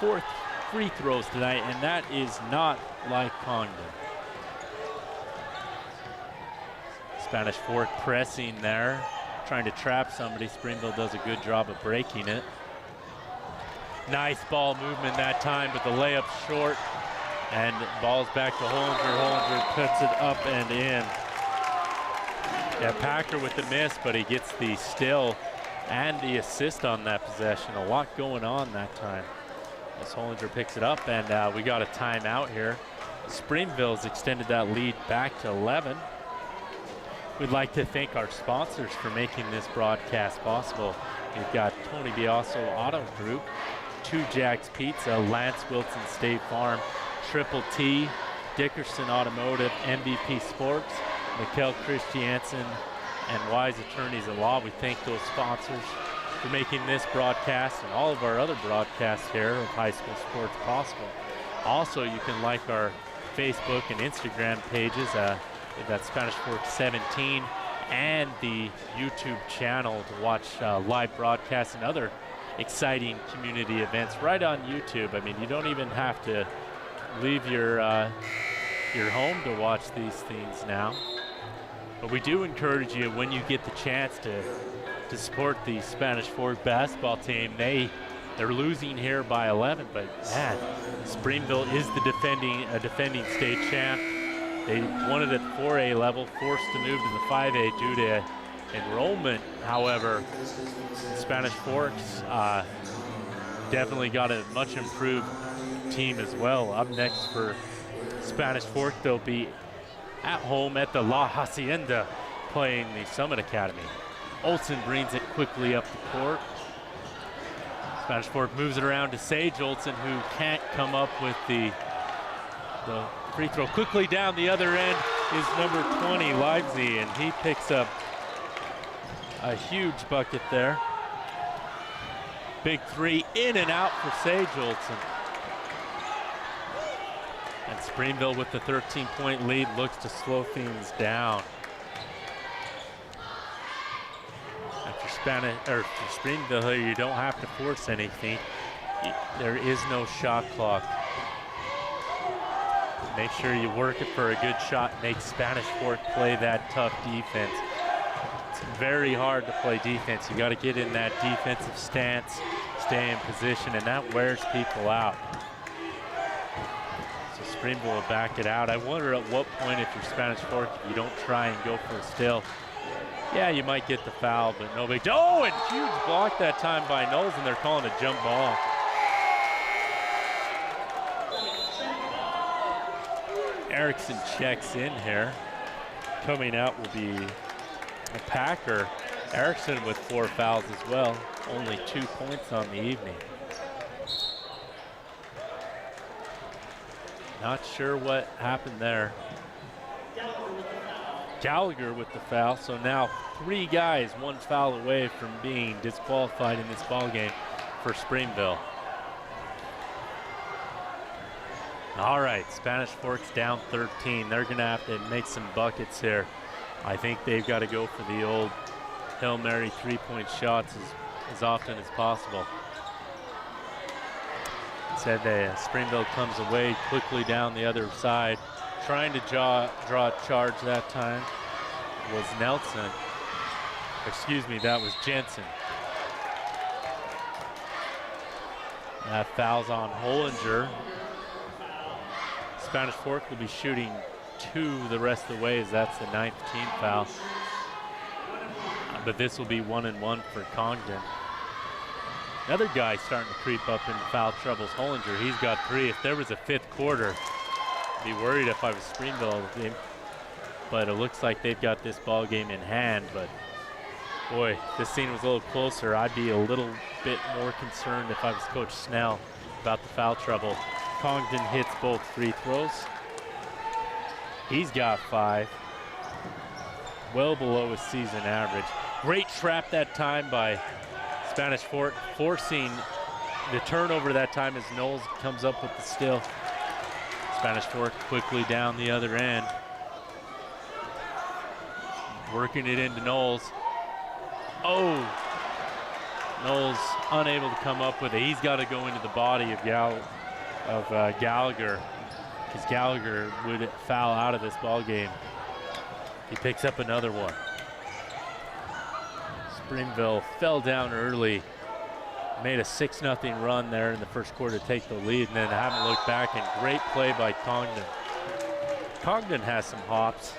4 free throws tonight, and that is not like Congdon. Spanish Fork pressing there, trying to trap somebody. Springville does a good job of breaking it. Nice ball movement that time, but the layup's short, and ball's back to Hollinger. Hollinger puts it up and in. Yeah, Packer with the miss, but he gets the steal and the assist on that possession. A lot going on that time. As Hollinger picks it up, and we got a timeout here. Springville's extended that lead back to 11. We'd like to thank our sponsors for making this broadcast possible. We've got Tony Biaso Auto Group, 2 Jack's Pizza, Lance Wilson State Farm, Triple T, Dickerson Automotive, MVP Sports, Mikkel Christiansen, and Wise Attorneys at Law. We thank those sponsors for making this broadcast and all of our other broadcasts here of high school sports possible. Also, you can like our Facebook and Instagram pages. We've got Spanish Fork 17 and the YouTube channel to watch live broadcasts and other exciting community events right on YouTube. I mean, you don't even have to leave your home to watch these things now. But we do encourage you, when you get the chance to support the Spanish Fork basketball team. They're losing here by 11, but man, Springville is the defending state champ. They won it at 4A level, forced to move to the 5A due to Enrollment, however, Spanish Forks definitely got a much improved team as well. Up next for Spanish Fork, they'll be at home at the La Hacienda playing the Summit Academy. Olsen brings it quickly up the court. Spanish Fork moves it around to Sage Olsen, who can't come up with the free throw. Quickly down the other end is number 20, Livesey, and he picks up a huge bucket there. Big three in and out for Sage Olsen. And Springville with the 13-point lead looks to slow things down. For Springville, you don't have to force anything. There is no shot clock. Make sure you work it for a good shot. Make Spanish Fork play that tough defense. It's very hard to play defense. You got to get in that defensive stance, stay in position, and that wears people out. So Springville will back it out. I wonder at what point, if you're Spanish Fork, you don't try and go for a steal. Yeah, you might get the foul, but no big. Oh, and huge block that time by Knowles, and they're calling a jump ball. Erickson checks in here. Coming out will be a Packer. Erickson with 4 fouls as well. Only 2 points on the evening. Not sure what happened there. Gallagher with the foul, so now 3 guys 1 foul away from being disqualified in this ball game for Springville. All right, Spanish Fork's down 13. They're gonna have to make some buckets here. I think they've got to go for the old Hail Mary 3-point shots as often as possible. Said Springville comes away quickly down the other side. Trying to draw a charge that time was Nelson. Excuse me, that was Jensen. That foul's on Hollinger. Spanish Fork will be shooting 2 the rest of the way, as that's the 9th team foul. But this will be 1-1 for Congdon. Another guy starting to creep up into foul troubles, Hollinger. He's got 3. If there was a 5th quarter, I'd be worried if I was Springville. But it looks like they've got this ball game in hand. But boy, if this scene was a little closer, I'd be a little bit more concerned if I was Coach Snell about the foul trouble. Congdon hits both free throws. He's got 5. Well below his season average. Great trap that time by Spanish Fork, forcing the turnover that time as Knowles comes up with the steal. Spanish Fork quickly down the other end. Working it into Knowles. Oh! Knowles unable to come up with it. He's got to go into the body of Gallagher, because Gallagher would foul out of this ball game. He picks up another one. Springville fell down early, made a 6-0 run there in the first quarter to take the lead, and then haven't looked back, and great play by Congdon. Congdon has some hops.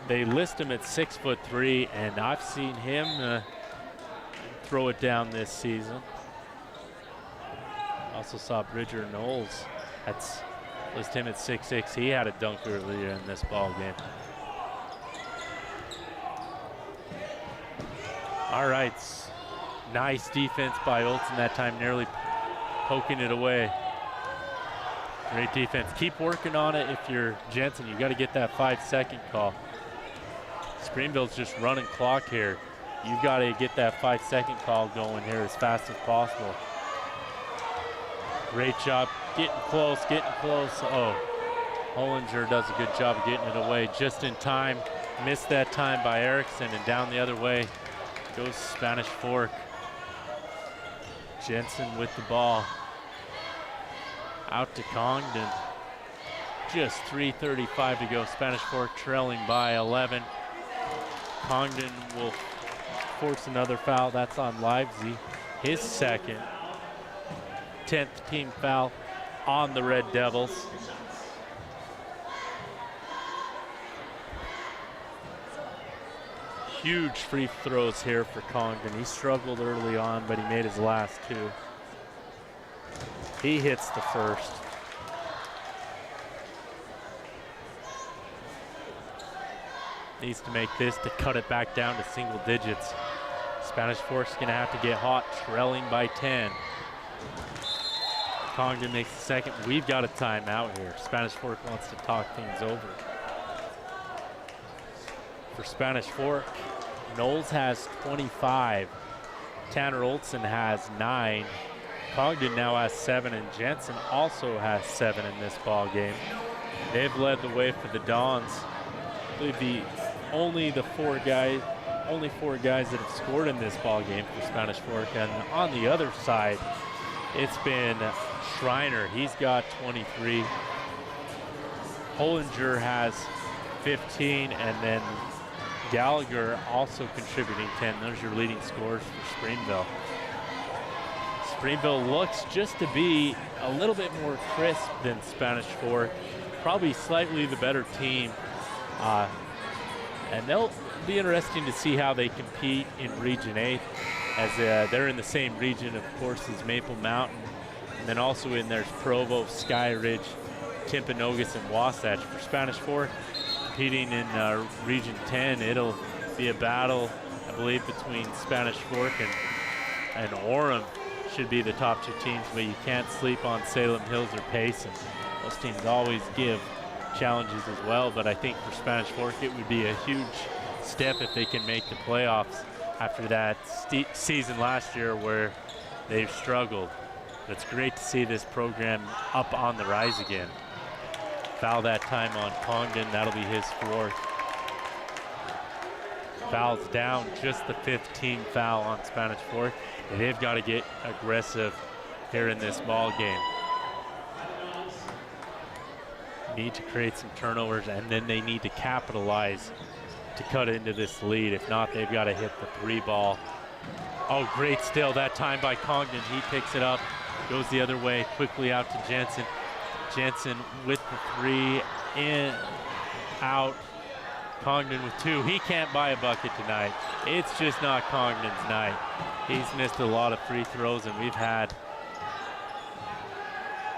They list him at 6'3", and I've seen him throw it down this season. Also saw Bridger Knowles. That's list him at 6'6". He had a dunk earlier in this ball game. All right, nice defense by Olsen that time, nearly poking it away. Great defense. Keep working on it if you're Jensen. You got to get that 5-second call. Springville's just running clock here. You've got to get that 5-second call going here as fast as possible. Great job getting close, Oh, Hollinger does a good job of getting it away just in time. Missed that time by Erickson, and down the other way goes Spanish Fork. Jensen with the ball. Out to Congdon. Just 3:35 to go. Spanish Fork trailing by 11. Congdon will force another foul. That's on Livesey. His second. 10th team foul on the Red Devils. huge free throws here for Congdon. He struggled early on, but he made his last 2. He hits the first. Needs to make this to cut it back down to single digits. Spanish Fork's gonna have to get hot, trailing by 10. Congdon makes the second. We've got a timeout here. Spanish Fork wants to talk things over. For Spanish Fork, Knowles has 25. Tanner Olson has 9. Congdon now has 7, and Jensen also has 7 in this ball game. They've led the way for the Dons. I believe only 4 guys that have scored in this ball game for Spanish Fork. And on the other side, it's been Schreiner. He's got 23. Hollinger has 15, and then Gallagher also contributing 10. Those are your leading scorers for Springville. Springville looks just to be a little bit more crisp than Spanish Fork. Probably slightly the better team. And they'll be interesting to see how they compete in Region 8, as they're in the same region, of course, as Maple Mountain. And then also in there's Provo, Sky Ridge, Timpanogos, and Wasatch. For Spanish Fork, competing in Region 10, it'll be a battle, I believe, between Spanish Fork and Orem. Should be the top 2 teams, but you can't sleep on Salem Hills or Payson. Those teams always give challenges as well, but I think for Spanish Fork it would be a huge step if they can make the playoffs after that season last year where they've struggled. But it's great to see this program up on the rise again. Foul that time on Congdon, that'll be his 4th. Fouls down, just the 15th foul on Spanish Fork. And they've got to get aggressive here in this ball game. Need to create some turnovers, and then they need to capitalize to cut into this lead. If not, they've got to hit the 3 ball. Oh, great steal that time by Congdon. He picks it up, goes the other way, quickly out to Jensen. Jensen with the 3, in, out. Congdon with 2. He can't buy a bucket tonight. It's just not Congdon's night. He's missed a lot of free throws, and we've had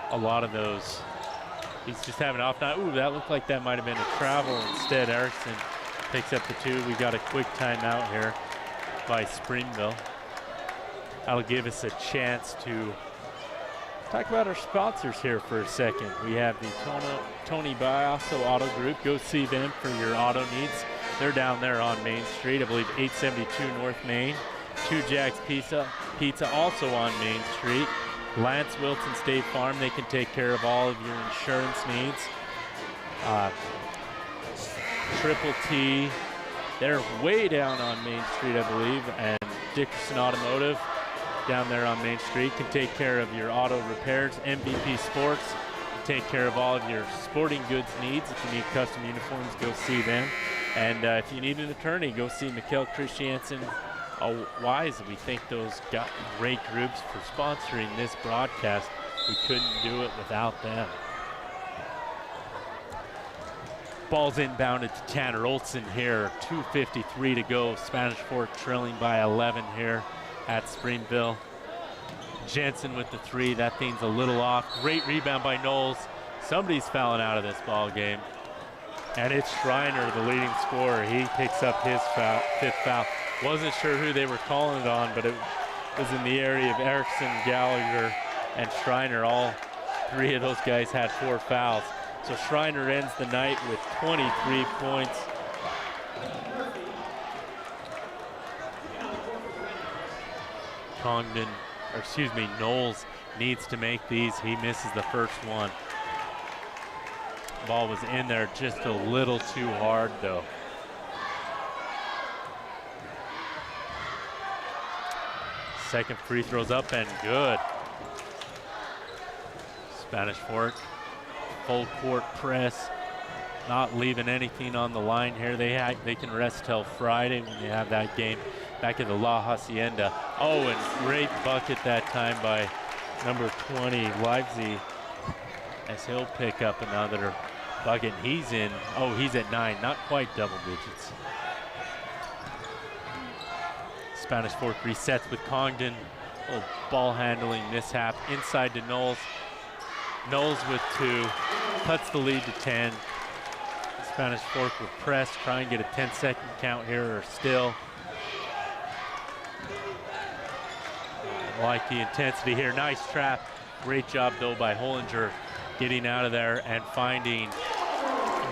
a lot of those. He's just having an off night. Ooh, that looked like that might have been a travel. Instead, Erickson picks up the 2. We got a quick timeout here by Springville. That'll give us a chance to talk about our sponsors here for a second. We have the Tony Biasso Auto Group. Go see them for your auto needs. They're down there on Main Street, I believe 872 North Main. 2 Jack's Pizza also on Main Street. Lance Wilson State Farm, they can take care of all of your insurance needs. Triple T, they're way down on Main Street, I believe, and Dickerson Automotive down there on Main Street can take care of your auto repairs. MVP Sports can take care of all of your sporting goods needs. If you need custom uniforms, go see them. And if you need an attorney, go see Mikkel Christiansen Wise. We thank those great groups for sponsoring this broadcast. We couldn't do it without them. Ball's inbounded to Tanner Olson here. 2:53 to go. Spanish Fork trailing by 11 here at Springville. Jensen with the 3. That thing's a little off. Great rebound by Knowles. Somebody's fouling out of this ball game. And it's Schreiner, the leading scorer. He picks up his 5th foul. Wasn't sure who they were calling it on, but it was in the area of Erickson, Gallagher, and Schreiner. All 3 of those guys had 4 fouls. So Schreiner ends the night with 23 points. Knowles needs to make these. He misses the first one. Ball was in there just a little too hard, though. Second free throw's up and good. Spanish Fork, full court press, not leaving anything on the line here. They can rest till Friday when they have that game back at the La Hacienda. Oh, and great bucket that time by number 20, Livesey, as he'll pick up another bucket. He's at 9, not quite double digits. Spanish Fork resets with Congdon. Little ball handling mishap inside to Knowles. Knowles with 2, cuts the lead to 10. Spanish Fork will press, try and get a 10-second count here or still. Like the intensity here, nice trap. Great job though by Hollinger getting out of there and finding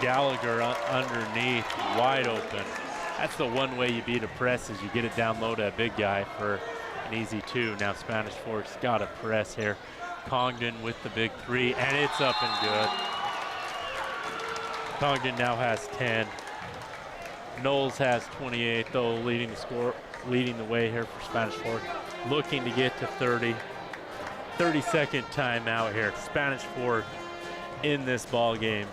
Gallagher underneath, wide open. That's the one way you beat a press, is you get it down low to a big guy for an easy 2. Now Spanish Fork's got a press here. Congdon with the big 3, and it's up and good. Congdon now has 10. Knowles has 28 though, leading the way here for Spanish Fork. Looking to get to 30. 30-second timeout here. Spanish Fork in this ball game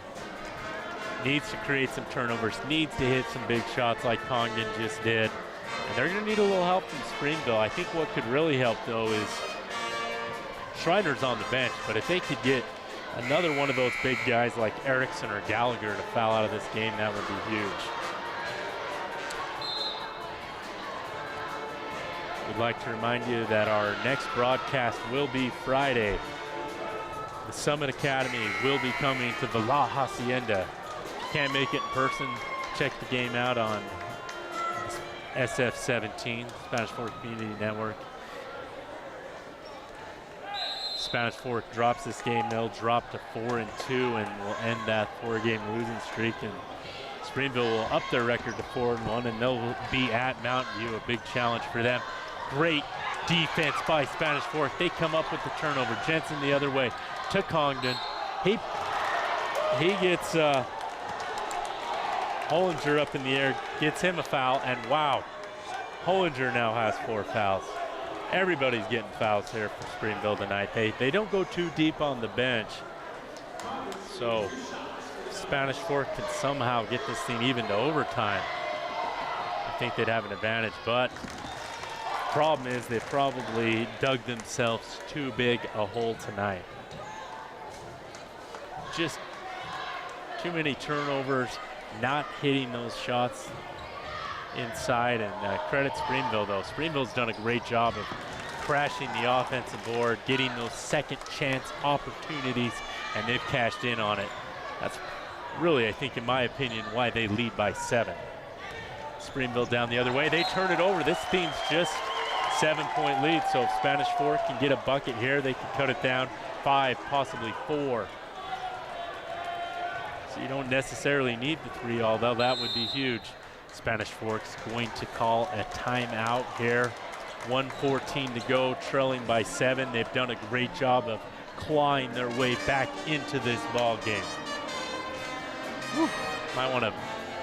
needs to create some turnovers, needs to hit some big shots like Congdon just did. And they're gonna need a little help from Springville. I think what could really help though is Schreiner's on the bench, but if they could get another one of those big guys like Erickson or Gallagher to foul out of this game, that would be huge. We'd like to remind you that our next broadcast will be Friday. The Summit Academy will be coming to the La Hacienda. If you can't make it in person, check the game out on SF17, Spanish Fork Community Network. Spanish Fork drops this game, they'll drop to 4-2 and will end that 4-game losing streak. And Springville will up their record to 4-1, and they'll be at Mountain View, a big challenge for them. Great defense by Spanish Fork. They come up with the turnover. Jensen the other way to Congdon. He gets Hollinger up in the air, gets him a foul, and wow, Hollinger now has 4 fouls. Everybody's getting fouls here for Springville tonight. They don't go too deep on the bench. So Spanish Fork can somehow get this thing even to overtime. I think they'd have an advantage, but problem is they probably dug themselves too big a hole tonight. Just too many turnovers, not hitting those shots inside, and credit Springville though. Springville's done a great job of crashing the offensive board, getting those second chance opportunities, and they've cashed in on it. That's really, I think, in my opinion, why they lead by 7. Springville down the other way, they turn it over. This team's just 7-point lead, so if Spanish Fork can get a bucket here, they can cut it down 5, possibly 4. So you don't necessarily need the 3, although that would be huge. Spanish Fork's going to call a timeout here. 1:14 to go, trailing by 7. They've done a great job of clawing their way back into this ball game. Whew. Might want to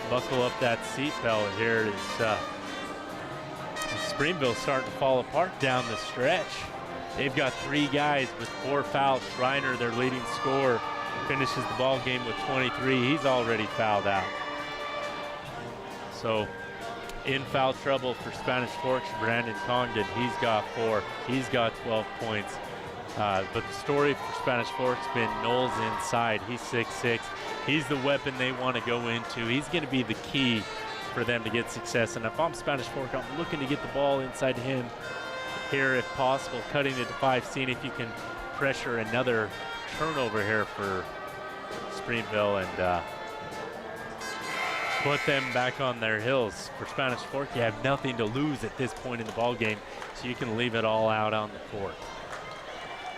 buckle up that seatbelt here. Springville's starting to fall apart down the stretch. They've got 3 guys with 4 fouls. Schreiner, their leading scorer, finishes the ball game with 23. He's already fouled out. So in foul trouble for Spanish Fork's Brandon Congdon. He's got 4. He's got 12 points. But the story for Spanish Fork's been Knowles inside. He's 6'6". He's the weapon they want to go into. He's going to be the key for them to get success. And if I'm Spanish Fork, I'm looking to get the ball inside him here if possible, cutting it to 5, seeing if you can pressure another turnover here for Springville and put them back on their heels. For Spanish Fork, you have nothing to lose at this point in the ball game, so you can leave it all out on the court.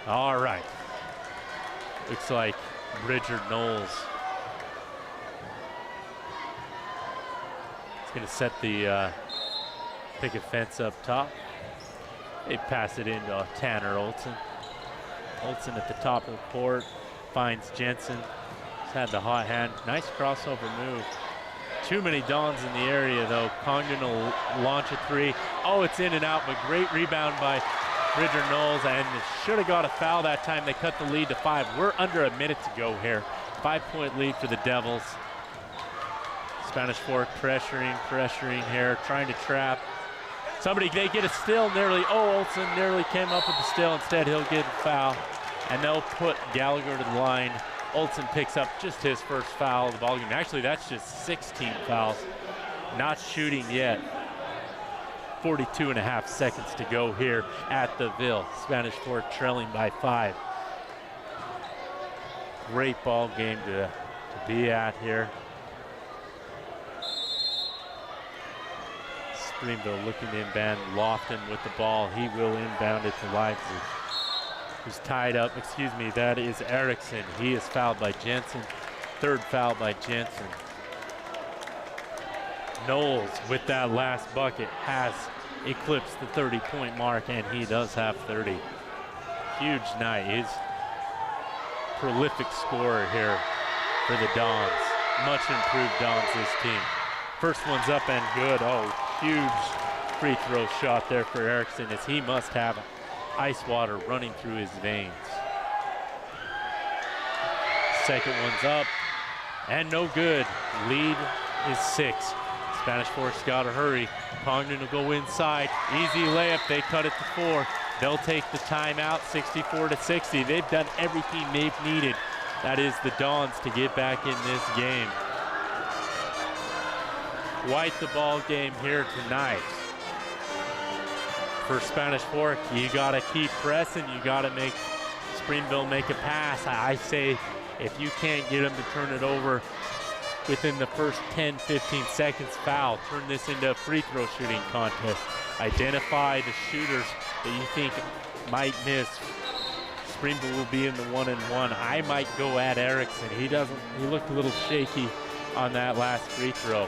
All right. Looks like Bridger Knowles is going to set the picket fence up top. They pass it into Tanner Olson. Olson at the top of the court finds Jensen. He's had the hot hand. Nice crossover move. Too many Dons in the area though. Congdon will launch a 3. Oh, it's in and out, but great rebound by Bridger Knowles, and should have got a foul that time. They cut the lead to 5. We're under a minute to go here. 5-point lead for the Devils. Spanish Fork pressuring here, trying to trap. Somebody, they get a steal nearly. Oh, Olson nearly came up with the steal. Instead, he'll get a foul, and they'll put Gallagher to the line. Olson picks up just his first foul of the ballgame. Actually, that's just 16 fouls. Not shooting yet. 42 and a half seconds to go here at the Ville. Spanish Fork trailing by 5. Great ball game to be at here. Springville looking to inbound. Lofton with the ball. He will inbound it to Leipzig, who's tied up. Excuse me, that is Erickson. He is fouled by Jensen. Third foul by Jensen. Knowles with that last bucket has eclipsed the 30-point mark, and he does have 30. Huge night. He's a prolific scorer here for the Dons. Much improved Dons this team. First one's up and good. Oh, huge free throw shot there for Erickson, as he must have ice water running through his veins. Second one's up and no good. Lead is 6. Spanish Fork's got to hurry. Congdon will go inside. Easy layup. They cut it to 4. They'll take the timeout, 64-60. They've done everything they've needed. That is the Dons to get back in this game. Quite the ball game here tonight. For Spanish Fork, you got to keep pressing. You got to make Springville make a pass. I say if you can't get them to turn it over within the first 10-15 seconds, foul. Turn this into a free throw shooting contest. Identify the shooters that you think might miss. Springville will be in the 1-and-1. I might go at Erickson. He looked a little shaky on that last free throw.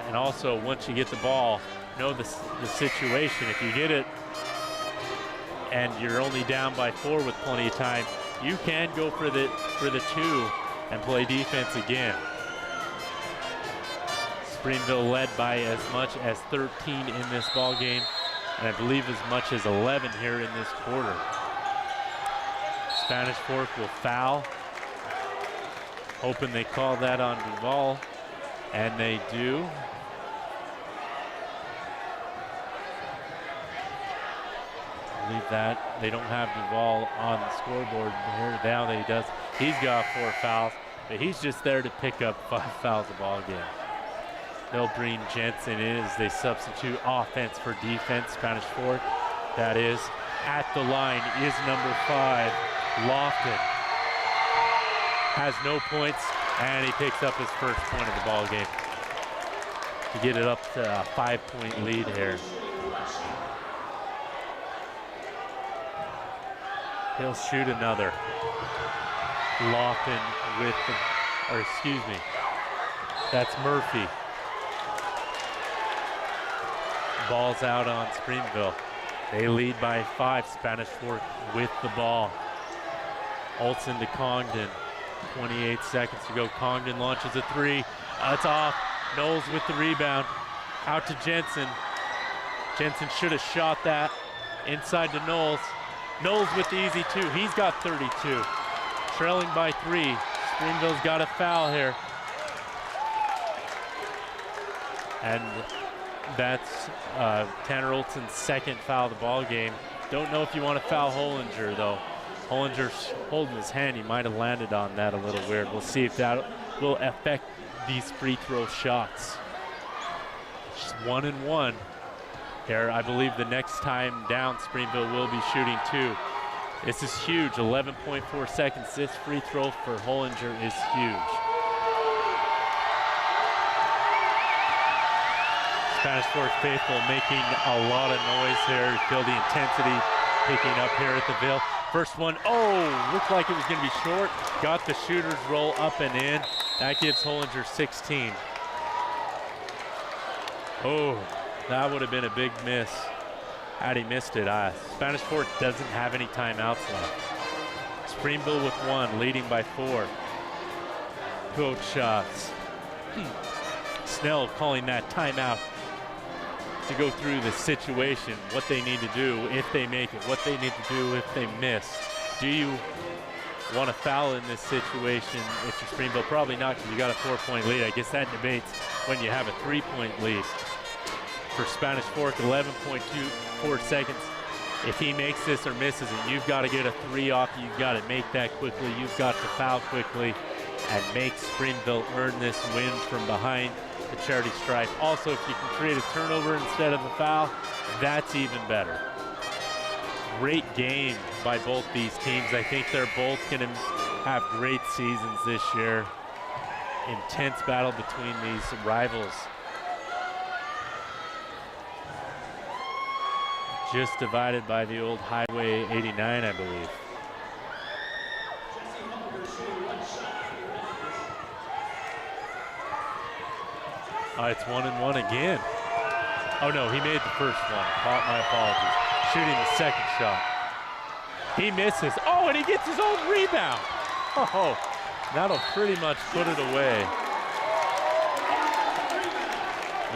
And also, once you get the ball, know the situation. If you get it and you're only down by 4 with plenty of time, you can go for the 2 and play defense again. Springville led by as much as 13 in this ball game, and I believe as much as 11 here in this quarter. Spanish Fork will foul. Hoping they call that on Duval, and they do. I believe that they don't have Duval on the scoreboard here. Now that he does. He's got 4 fouls, but he's just there to pick up 5 fouls a ball game. They'll bring Jensen in as they substitute offense for defense. Spanish Fork, that is, at the line is number 5, Lofton. Has no points, and he picks up his first point of the ball game to get it up to a 5-point lead here. He'll shoot another. Lofton with the, or excuse me, that's Murphy. Ball's out on Springville. They lead by 5. Spanish Fork with the ball. Olsen to Congdon. 28 seconds to go. Congdon launches a 3. It's off. Knowles with the rebound. Out to Jensen. Jensen should have shot that. Inside to Knowles. Knowles with the easy 2. He's got 32. Trailing by 3. Springville's got a foul here. And that's Tanner Olsen's second foul of the ball game. Don't know if you want to foul Hollinger, though. Hollinger's holding his hand. He might have landed on that a little weird. We'll see if that will affect these free throw shots. Just 1-and-1 here. I believe the next time down, Springville will be shooting 2. This is huge. 11.4 seconds. This free throw for Hollinger is huge. Spanish Fork faithful making a lot of noise here. Feel the intensity picking up here at the Ville. First one, oh, looked like it was going to be short. Got the shooter's roll up and in. That gives Hollinger 16. Oh, that would have been a big miss had he missed it. Spanish Fork doesn't have any timeouts left. Springville with 1, leading by 4. Coach Snell calling that timeout to go through the situation, what they need to do if they make it, what they need to do if they miss. Do you want to foul in this situation if you're Springville? Probably not, because you got a 4-point lead. I guess that debates when you have a 3-point lead. For Spanish Fork, 11.24 seconds. If he makes this or misses it, you've got to get a 3 off. You've got to make that quickly. You've got to foul quickly and make Springville earn this win from behind. the charity stripe. Also, if you can create a turnover instead of a foul, that's even better. Great game by both these teams. I think they're both going to have great seasons this year. Intense battle between these rivals. Just divided by the old Highway 89, I believe. It's 1-1 again. Oh no, he made the first one. My apologies. Shooting the second shot. He misses. Oh, and he gets his own rebound. Oh, that'll pretty much put it away.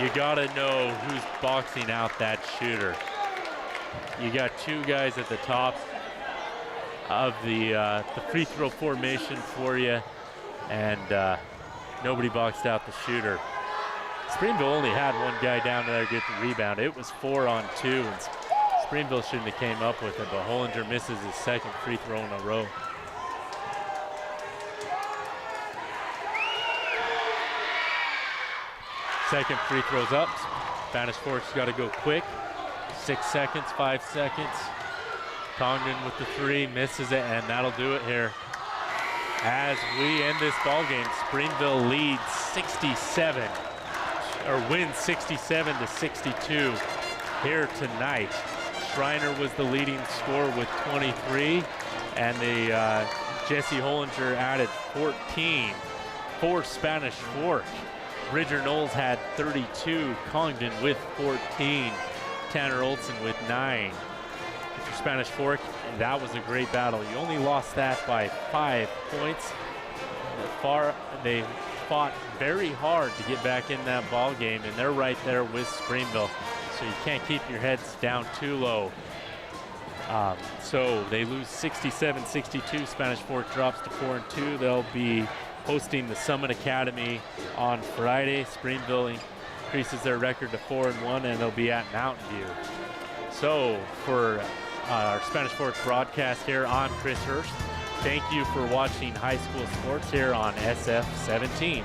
You gotta know who's boxing out that shooter. You got two guys at the top of the free throw formation for you, and nobody boxed out the shooter. Springville only had one guy down there get the rebound. It was 4-on-2, and Springville shouldn't have came up with it, but Hollinger misses his second free throw in a row. Second free throw's up. Spanish Fork's got to go quick. 6 seconds, 5 seconds. Congdon with the three, misses it, and that'll do it here. As we end this ball game, Springville leads 67, or wins 67-62 here tonight. Schreiner was the leading scorer with 23, and the Jesse Hollinger added 14 for Spanish Fork. Bridger Knowles had 32, Congdon with 14, Tanner Olson with 9. For Spanish Fork, that was a great battle. You only lost that by 5 points. They fought very hard to get back in that ball game, and they're right there with Springville. So you can't keep your heads down too low. So they lose 67-62. Spanish Fork drops to 4-2. They'll be hosting the Summit Academy on Friday. Springville increases their record to 4-1, and they'll be at Mountain View. So for our Spanish Fork broadcast here, I'm Chris Hurst. Thank you for watching high school sports here on SF 17.